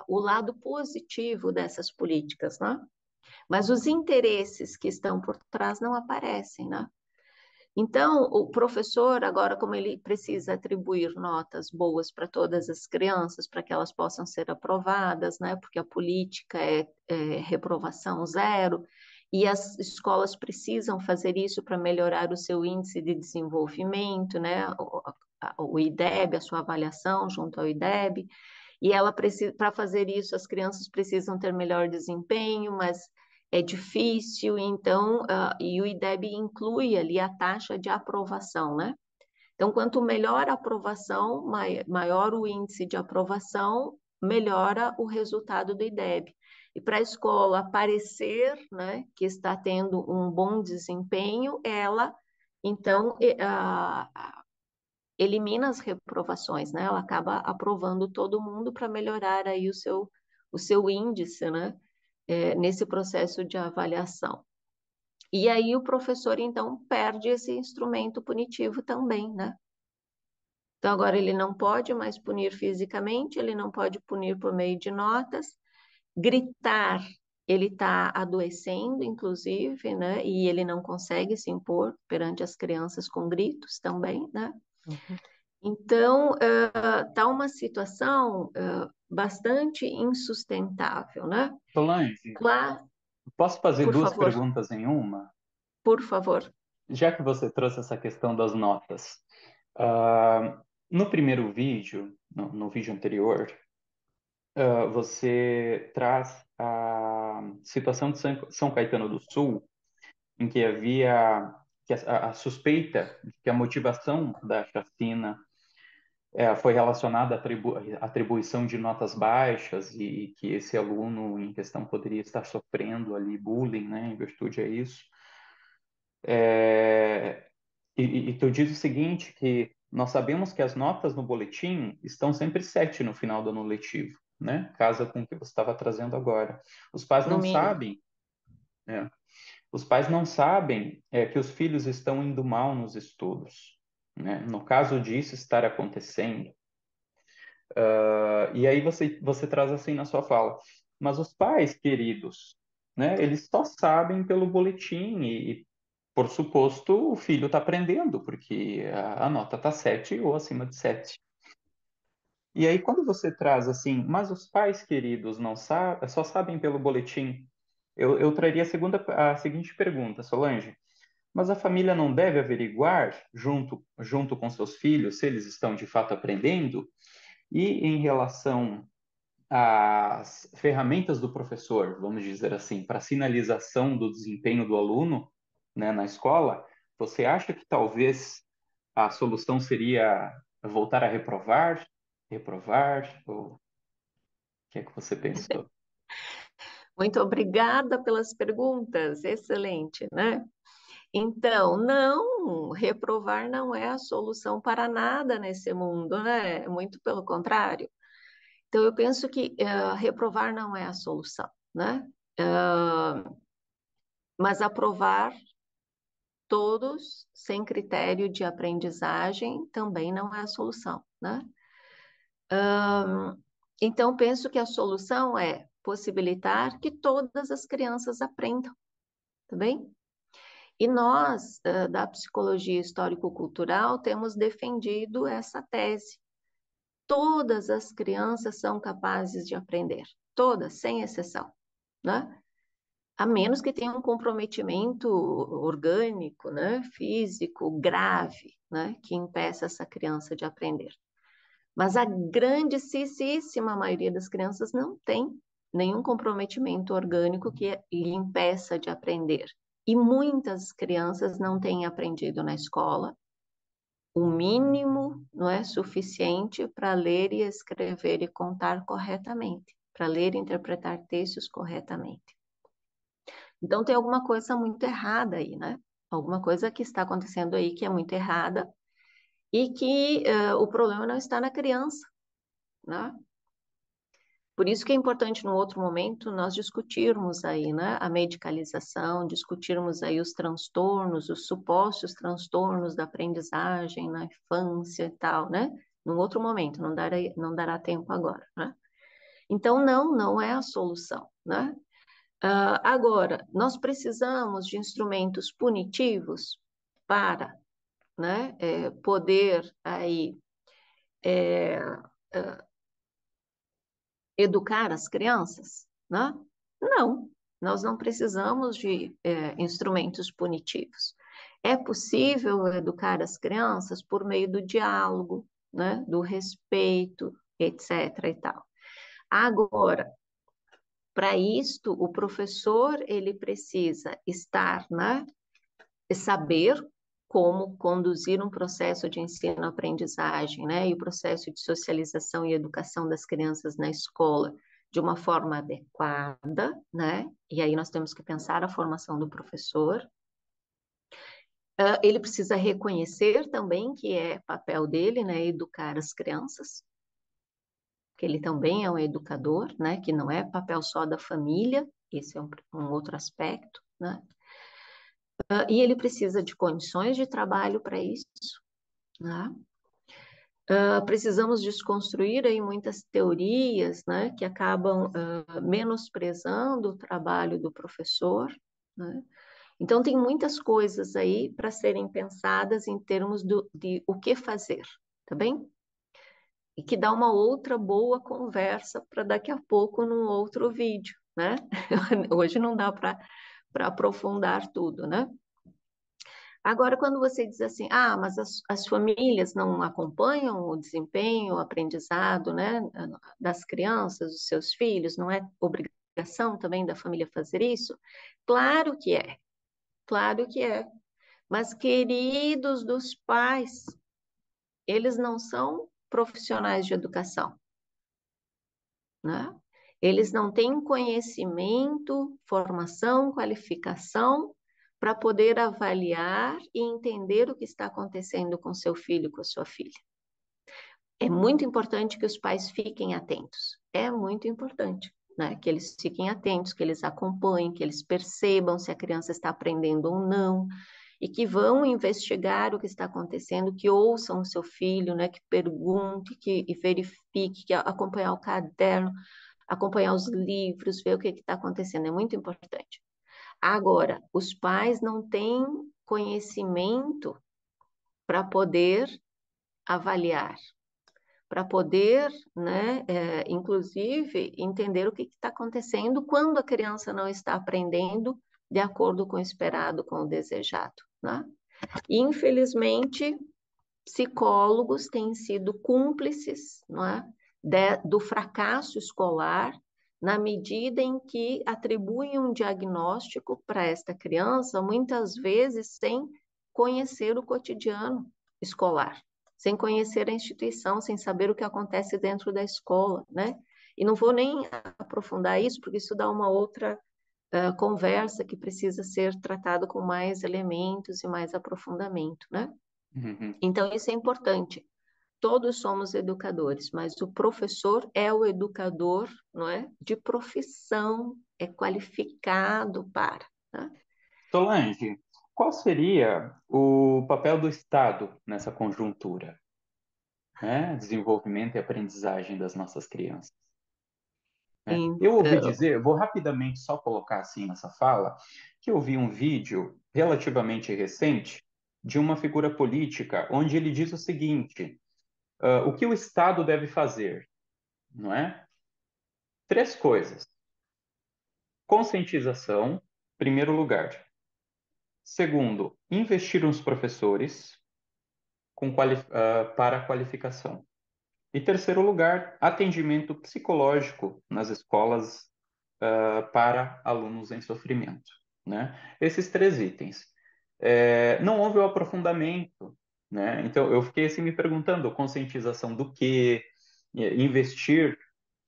[SPEAKER 1] o lado positivo dessas políticas, né? Mas os interesses que estão por trás não aparecem, né? Então, o professor, agora, como ele precisa atribuir notas boas para todas as crianças, para que elas possam ser aprovadas, né? Porque a política é reprovação zero, e as escolas precisam fazer isso para melhorar o seu índice de desenvolvimento, né? O IDEB, a sua avaliação junto ao IDEB, e ela precisa, para fazer isso, as crianças precisam ter melhor desempenho, mas é difícil, então, e o IDEB inclui ali a taxa de aprovação, né? Então, quanto melhor a aprovação, maior o índice de aprovação, melhora o resultado do IDEB. E para a escola parecer, né, que está tendo um bom desempenho, ela, então, elimina as reprovações, né? Ela acaba aprovando todo mundo para melhorar aí o seu índice, né? Nesse processo de avaliação. E aí o professor, então, perde esse instrumento punitivo também, né? Então, agora ele não pode mais punir fisicamente, ele não pode punir por meio de notas, gritar, ele está adoecendo, inclusive, né? E ele não consegue se impor perante as crianças com gritos também, né?
[SPEAKER 2] Uhum.
[SPEAKER 1] Então, está uma situação bastante insustentável, né?
[SPEAKER 2] Solange,
[SPEAKER 1] Lá,
[SPEAKER 2] posso fazer
[SPEAKER 1] por
[SPEAKER 2] duas
[SPEAKER 1] favor,
[SPEAKER 2] perguntas em uma?
[SPEAKER 1] por favor.
[SPEAKER 2] Já que você trouxe essa questão das notas, no primeiro vídeo, no vídeo anterior, você traz a situação de São Caetano do Sul, em que havia a suspeita de que a motivação da chacina foi relacionada à atribuição de notas baixas e que esse aluno em questão poderia estar sofrendo ali bullying, né, em virtude a isso. E tu diz o seguinte, que nós sabemos que as notas no boletim estão sempre 7 no final do ano letivo, né? Casa com o que você estava trazendo agora. Os pais
[SPEAKER 1] No
[SPEAKER 2] não
[SPEAKER 1] mínimo.
[SPEAKER 2] sabem, né? Os pais não sabem que os filhos estão indo mal nos estudos, né? No caso disso estar acontecendo, e aí você traz assim na sua fala, mas os pais queridos, né? Eles só sabem pelo boletim e por suposto, o filho está aprendendo, porque a nota está 7 ou acima de 7. E aí, quando você traz assim, mas os pais queridos não sabem, só sabem pelo boletim, eu traria a seguinte pergunta, Solange. Mas a família não deve averiguar, junto com seus filhos, se eles estão de fato aprendendo? E em relação às ferramentas do professor, vamos dizer assim, para sinalização do desempenho do aluno, né, na escola, você acha que talvez a solução seria voltar a reprovar? Reprovar? Ou o que é que você pensou?
[SPEAKER 1] Muito obrigada pelas perguntas, excelente, né? Então, não, reprovar não é a solução para nada nesse mundo, né? Muito pelo contrário. Então, eu penso que reprovar não é a solução, né? Mas aprovar todos sem critério de aprendizagem também não é a solução, né? Então, penso que a solução é possibilitar que todas as crianças aprendam, tá bem? E nós, da psicologia histórico-cultural, temos defendido essa tese. Todas as crianças são capazes de aprender, todas, sem exceção, né? A menos que tenha um comprometimento orgânico, né, físico, grave, né, que impeça essa criança de aprender. Mas a grandíssima maioria das crianças não tem nenhum comprometimento orgânico que lhe impeça de aprender. E muitas crianças não têm aprendido na escola. O mínimo não é suficiente para ler e escrever e contar corretamente, para ler e interpretar textos corretamente. Então tem alguma coisa muito errada aí, né? Alguma coisa que está acontecendo aí que é muito errada e que o problema não está na criança, né? Por isso que é importante, no outro momento, nós discutirmos aí, né, a medicalização, discutirmos aí os transtornos, os supostos transtornos da aprendizagem na infância e tal, né? Num outro momento, não dará tempo agora, né? Então, não é a solução, né? Agora, nós precisamos de instrumentos punitivos para, né, poder aí educar as crianças, né? Não, nós não precisamos de instrumentos punitivos. É possível educar as crianças por meio do diálogo, né, do respeito, etc. e tal. Agora, para isto, o professor ele precisa estar, né, saber como conduzir um processo de ensino-aprendizagem, né, e o processo de socialização e educação das crianças na escola de uma forma adequada, né, e aí nós temos que pensar a formação do professor. Ele precisa reconhecer também que é papel dele, né, educar as crianças, que ele também é um educador, né, que não é papel só da família, esse é um outro aspecto, né, e ele precisa de condições de trabalho para isso, né? Precisamos desconstruir aí muitas teorias, né, que acabam menosprezando o trabalho do professor, né? Então, tem muitas coisas aí para serem pensadas em termos de o que fazer, tá bem? E que dá uma outra boa conversa para daqui a pouco num outro vídeo, né? Hoje não dá para aprofundar tudo, né? Agora, quando você diz assim, mas as famílias não acompanham o desempenho, o aprendizado, né, das crianças, dos seus filhos, não é obrigação também da família fazer isso? Claro que é, claro que é. Mas, queridos dos pais, eles não são profissionais de educação, né? Eles não têm conhecimento, formação, qualificação para poder avaliar e entender o que está acontecendo com seu filho, com a sua filha. É muito importante que os pais fiquem atentos. É muito importante, né? Que eles fiquem atentos, que eles acompanhem, que eles percebam se a criança está aprendendo ou não, e que vão investigar o que está acontecendo, que ouçam o seu filho, né? Que pergunte, que e verifique, que acompanhar o caderno, acompanhar os livros, ver o que está acontecendo, é muito importante. Agora, os pais não têm conhecimento para poder avaliar, para poder, né, inclusive, entender o que está acontecendo quando a criança não está aprendendo de acordo com o esperado, com o desejado, né? E, infelizmente, psicólogos têm sido cúmplices, não é, do fracasso escolar, na medida em que atribuem um diagnóstico para esta criança, muitas vezes sem conhecer o cotidiano escolar, sem conhecer a instituição, sem saber o que acontece dentro da escola, né? E não vou nem aprofundar isso, porque isso dá uma outra conversa que precisa ser tratado com mais elementos e mais aprofundamento, né?
[SPEAKER 2] Uhum.
[SPEAKER 1] Então, isso é importante. Todos somos educadores, mas o professor é o educador, não é? De profissão, é qualificado para, né?
[SPEAKER 2] Solange, qual seria o papel do Estado nessa conjuntura, né? Desenvolvimento e aprendizagem das nossas crianças. Né? Eu ouvi
[SPEAKER 1] Então,
[SPEAKER 2] dizer, vou rapidamente só colocar assim nessa fala, que eu vi um vídeo relativamente recente de uma figura política onde ele diz o seguinte: o que o Estado deve fazer, não é? Três coisas: conscientização, primeiro lugar. Segundo, investir nos professores para a qualificação. E terceiro lugar, atendimento psicológico nas escolas para alunos em sofrimento, né? Esses três itens. Não houve o aprofundamento, né? Então, eu fiquei assim me perguntando, conscientização do quê? Investir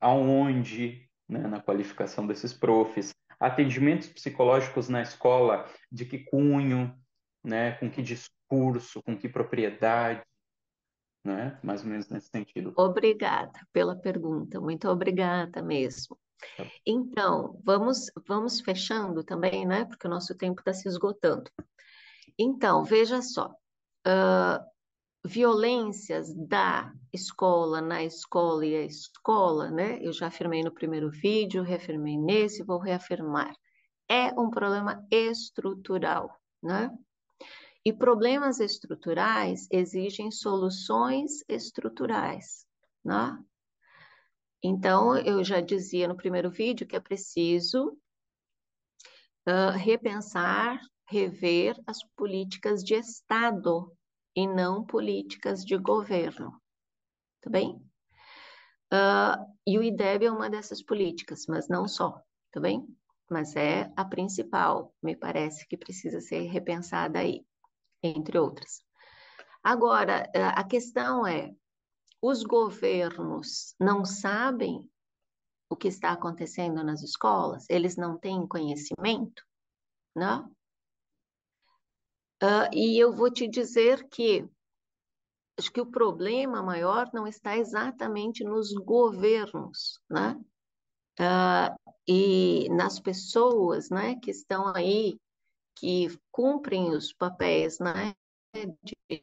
[SPEAKER 2] aonde, né, na qualificação desses profs? Atendimentos psicológicos na escola, de que cunho, né? Com que discurso, com que propriedade, né? Mais ou menos nesse sentido.
[SPEAKER 1] obrigada pela pergunta, muito obrigada mesmo.
[SPEAKER 2] Tá?
[SPEAKER 1] Então, vamos fechando também, né? Porque o nosso tempo está se esgotando. Então, veja só, violências da escola, na escola e a escola, né? Eu já afirmei no primeiro vídeo, reafirmei nesse, vou reafirmar. É um problema estrutural, né? E problemas estruturais exigem soluções estruturais, né? Então, eu já dizia no primeiro vídeo que é preciso repensar, rever as políticas de Estado e não políticas de governo, tá bem? E o IDEB é uma dessas políticas, mas não só, tá bem? Mas é a principal, me parece que precisa ser repensada aí, entre outras. Agora, a questão é, os governos não sabem o que está acontecendo nas escolas? Eles não têm conhecimento, né? E eu vou te dizer que acho que o problema maior não está exatamente nos governos, né? E nas pessoas, né, que estão aí, que cumprem os papéis, né,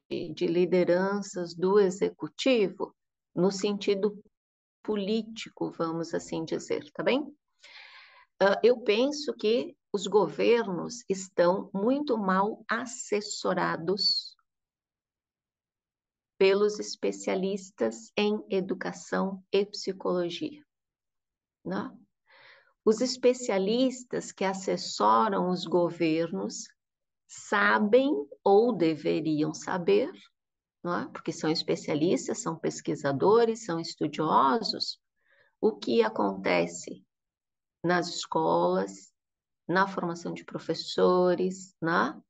[SPEAKER 1] de lideranças do executivo, no sentido político, vamos assim dizer, tá bem? Eu penso que os governos estão muito mal assessorados pelos especialistas em educação e psicologia, né? Os especialistas que assessoram os governos sabem ou deveriam saber, não é? Porque são especialistas, são pesquisadores, são estudiosos, o que acontece nas escolas, na formação de professores, né?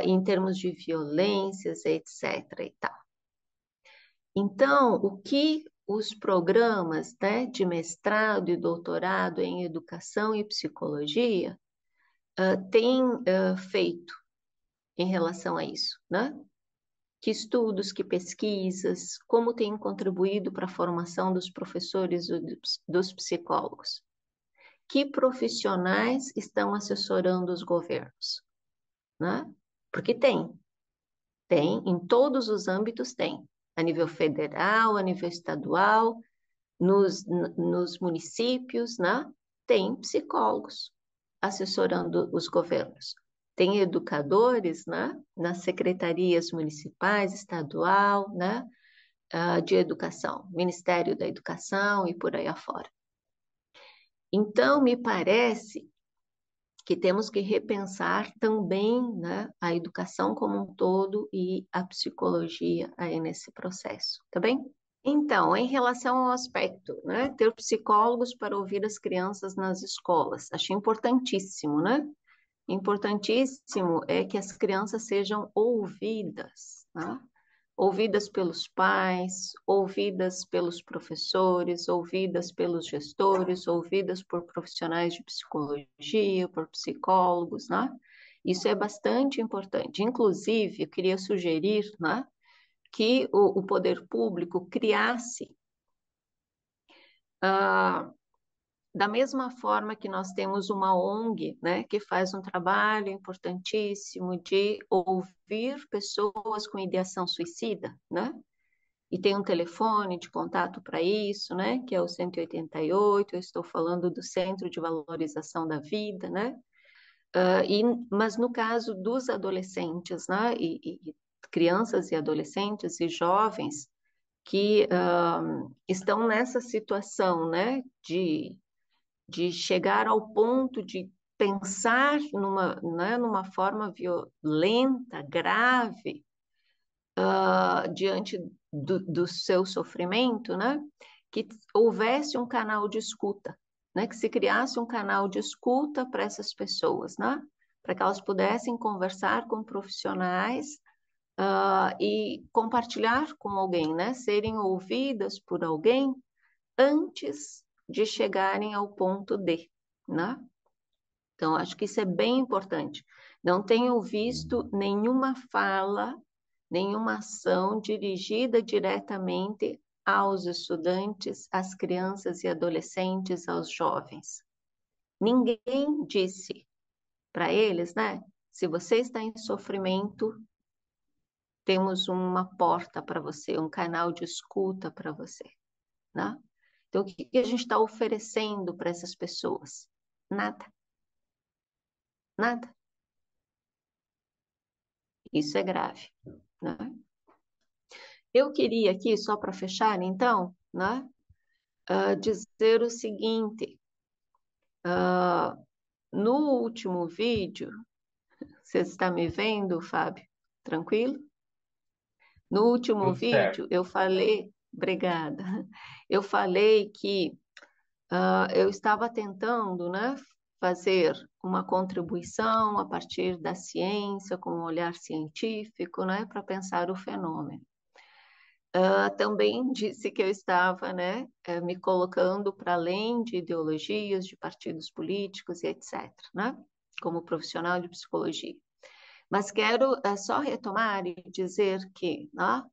[SPEAKER 1] Em termos de violências, etc. e tal. Então, o que os programas, né, de mestrado e doutorado em educação e psicologia têm feito em relação a isso, né? Que estudos, que pesquisas, como têm contribuído para a formação dos professores e dos psicólogos? Que profissionais estão assessorando os governos, né? Porque tem, em todos os âmbitos tem, a nível federal, a nível estadual, nos municípios, né? Tem psicólogos assessorando os governos. Tem educadores, né? Nas secretarias municipais, estadual, né? De educação, Ministério da Educação e por aí afora. Então, me parece que temos que repensar também, né, a educação como um todo e a psicologia aí nesse processo, tá bem? Então, em relação ao aspecto, né, ter psicólogos para ouvir as crianças nas escolas, achei importantíssimo, né? Importantíssimo é que as crianças sejam ouvidas, né? Ouvidas pelos pais, ouvidas pelos professores, ouvidas pelos gestores, ouvidas por profissionais de psicologia, por psicólogos, né? Isso é bastante importante. Inclusive, eu queria sugerir, né, que o poder público criasse da mesma forma que nós temos uma ONG, né, que faz um trabalho importantíssimo de ouvir pessoas com ideação suicida, né? E tem um telefone de contato para isso, né? Que é o 188. Eu estou falando do Centro de Valorização da Vida, né? Mas no caso dos adolescentes, né? E crianças e adolescentes e jovens que estão nessa situação, né? De chegar ao ponto de pensar numa, né, numa forma violenta, grave, diante do seu sofrimento, né? Que houvesse um canal de escuta, né? Que se criasse um canal de escuta para essas pessoas, né? Para que elas pudessem conversar com profissionais e compartilhar com alguém, né? Serem ouvidas por alguém antes de chegarem ao ponto D, né? Então, acho que isso é bem importante. Não tenho visto nenhuma fala, nenhuma ação dirigida diretamente aos estudantes, às crianças e adolescentes, aos jovens. Ninguém disse para eles, né? Se você está em sofrimento, temos uma porta para você, um canal de escuta para você, né? Então, o que a gente está oferecendo para essas pessoas? Nada, nada. Isso é grave, né? Eu queria aqui, só para fechar, então, né, dizer o seguinte: no último vídeo, você está me vendo, Fábio? Tranquilo? No último
[SPEAKER 2] Tudo certo.
[SPEAKER 1] vídeo, eu falei, obrigada, eu falei que eu estava tentando, né, fazer uma contribuição a partir da ciência, com um olhar científico, né, para pensar o fenômeno. Também disse que eu estava, né, me colocando para além de ideologias, de partidos políticos e etc., né, como profissional de psicologia. Mas quero só retomar e dizer que, né,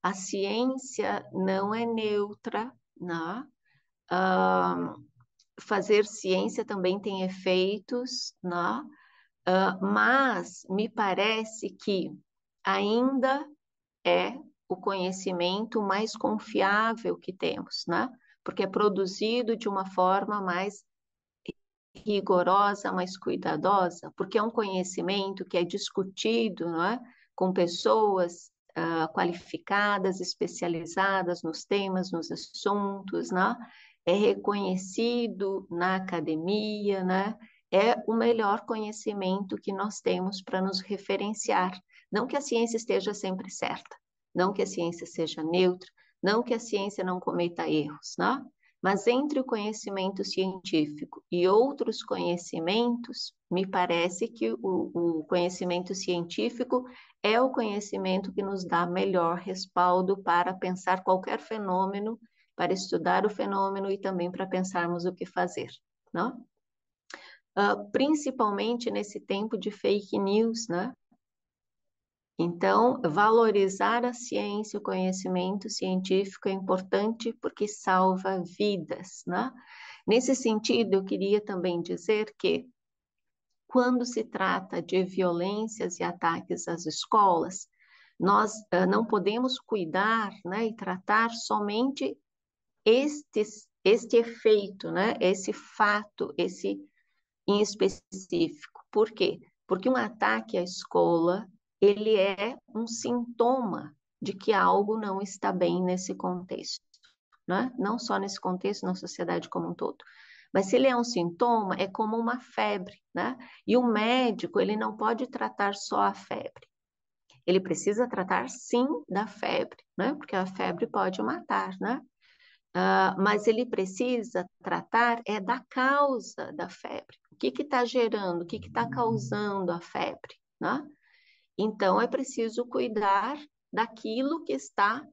[SPEAKER 1] a ciência não é neutra, né? Fazer ciência também tem efeitos, né? Mas me parece que ainda é o conhecimento mais confiável que temos, né? Porque é produzido de uma forma mais rigorosa, mais cuidadosa, porque é um conhecimento que é discutido, não é? Com pessoas qualificadas, especializadas nos temas, nos assuntos, né? É reconhecido na academia, né? É o melhor conhecimento que nós temos para nos referenciar. Não que a ciência esteja sempre certa, não que a ciência seja neutra, não que a ciência não cometa erros, né? Mas entre o conhecimento científico e outros conhecimentos, me parece que o conhecimento científico é o conhecimento que nos dá melhor respaldo para pensar qualquer fenômeno, para estudar o fenômeno e também para pensarmos o que fazer, não? Principalmente nesse tempo de fake news, né? Então, valorizar a ciência, o conhecimento científico é importante porque salva vidas, né? Nesse sentido, eu queria também dizer que, quando se trata de violências e ataques às escolas, nós não podemos cuidar, né, e tratar somente este efeito, né, esse fato, esse em específico. Por quê? Porque um ataque à escola, ele é um sintoma de que algo não está bem nesse contexto, né? Não só nesse contexto, na sociedade como um todo. Mas se ele é um sintoma, é como uma febre, né? E o médico, ele não pode tratar só a febre. Ele precisa tratar, sim, da febre, né? Porque a febre pode matar, né? Mas ele precisa tratar da causa da febre. O que está gerando, o que está causando a febre, né? Então, é preciso cuidar daquilo que está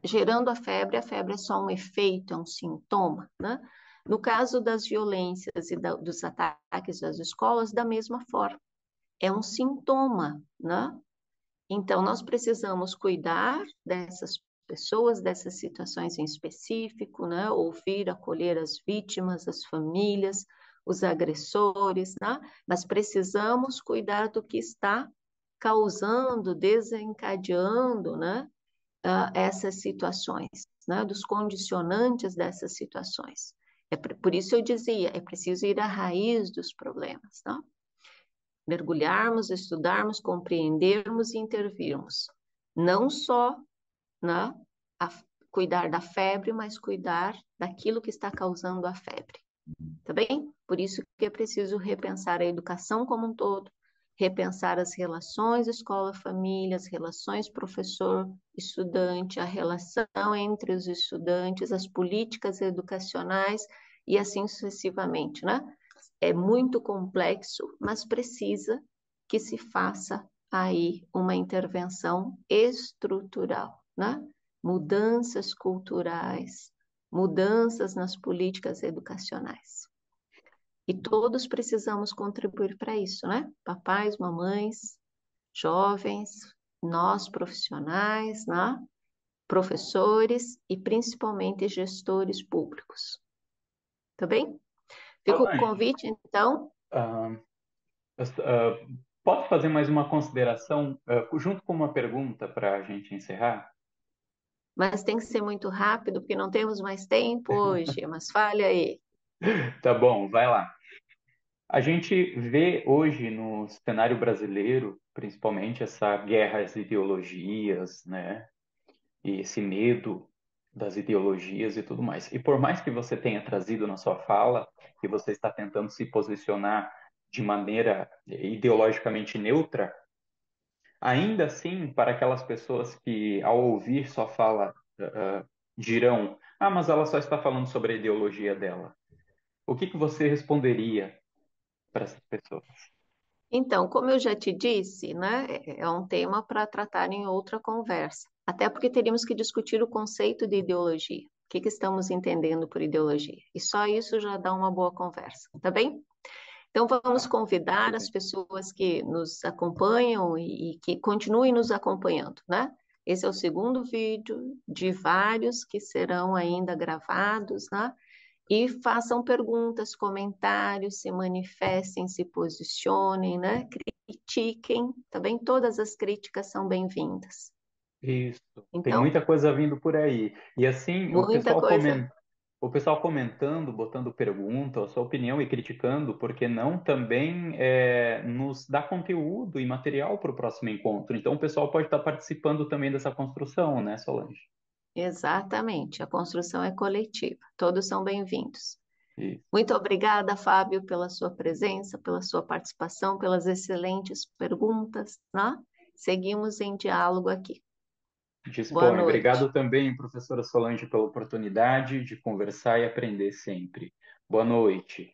[SPEAKER 1] gerando a febre é só um efeito, é um sintoma, né? No caso das violências e dos ataques às escolas, da mesma forma, é um sintoma, né? Então, nós precisamos cuidar dessas pessoas dessas situações em específico, né? Ouvir, acolher as vítimas, as famílias, os agressores, né? Mas precisamos cuidar do que está causando, desencadeando, né? Essas situações, né? Dos condicionantes dessas situações. Por isso eu dizia, é preciso ir à raiz dos problemas, né? Mergulharmos, estudarmos, compreendermos e intervirmos. Não só, né, a, cuidar da febre, mas cuidar daquilo que está causando a febre. Tá bem? Por isso que é preciso repensar a educação como um todo, repensar as relações escola-família, as relações professor-estudante, a relação entre os estudantes, as políticas educacionais e assim sucessivamente, né? É muito complexo, mas precisa que se faça aí uma intervenção estrutural, né? Mudanças culturais, mudanças nas políticas educacionais. E todos precisamos contribuir para isso, né? Papais, mamães, jovens, nós profissionais, né? Professores e principalmente gestores públicos. Tá bem? Fica o
[SPEAKER 2] Solange,
[SPEAKER 1] convite, então.
[SPEAKER 2] ah, posso fazer mais uma consideração, junto com uma pergunta para a gente encerrar?
[SPEAKER 1] Mas tem que ser muito rápido, porque não temos mais tempo hoje. Mas fale aí.
[SPEAKER 2] Tá bom, vai lá. A gente vê hoje no cenário brasileiro, principalmente, essa guerra às ideologias, né? E esse medo das ideologias e tudo mais. E por mais que você tenha trazido na sua fala que você está tentando se posicionar de maneira ideologicamente neutra, ainda assim, para aquelas pessoas que, ao ouvir sua fala, dirão: ah, mas ela só está falando sobre a ideologia dela. O que que você responderia para essas pessoas?
[SPEAKER 1] Então, como eu já te disse, né, é um tema para tratar em outra conversa. Até porque teríamos que discutir o conceito de ideologia. O que que estamos entendendo por ideologia? E só isso já dá uma boa conversa, tá bem? Então, vamos
[SPEAKER 2] Tá,
[SPEAKER 1] convidar
[SPEAKER 2] tudo
[SPEAKER 1] as
[SPEAKER 2] bem.
[SPEAKER 1] pessoas que nos acompanham e que continuem nos acompanhando, né? Esse é o segundo vídeo de vários que serão ainda gravados, né? E façam perguntas, comentários, se manifestem, se posicionem, né? Critiquem, também todas as críticas são bem-vindas.
[SPEAKER 2] Isso. Tem
[SPEAKER 1] Então,
[SPEAKER 2] muita coisa vindo por aí. E assim,
[SPEAKER 1] muita coisa.
[SPEAKER 2] o pessoal comentando, botando pergunta, a sua opinião e criticando, porque não também nos dá conteúdo e material para o próximo encontro. Então, o pessoal pode estar participando também dessa construção, né, Solange?
[SPEAKER 1] Exatamente, a construção é coletiva, todos são bem-vindos.
[SPEAKER 2] Isso.
[SPEAKER 1] Muito obrigada, Fábio, pela sua presença, pela sua participação, pelas excelentes perguntas, né? Seguimos em diálogo aqui. Boa
[SPEAKER 2] Dispõe.
[SPEAKER 1] noite.
[SPEAKER 2] Obrigado também, professora Solange, pela oportunidade de conversar e aprender sempre. Boa noite.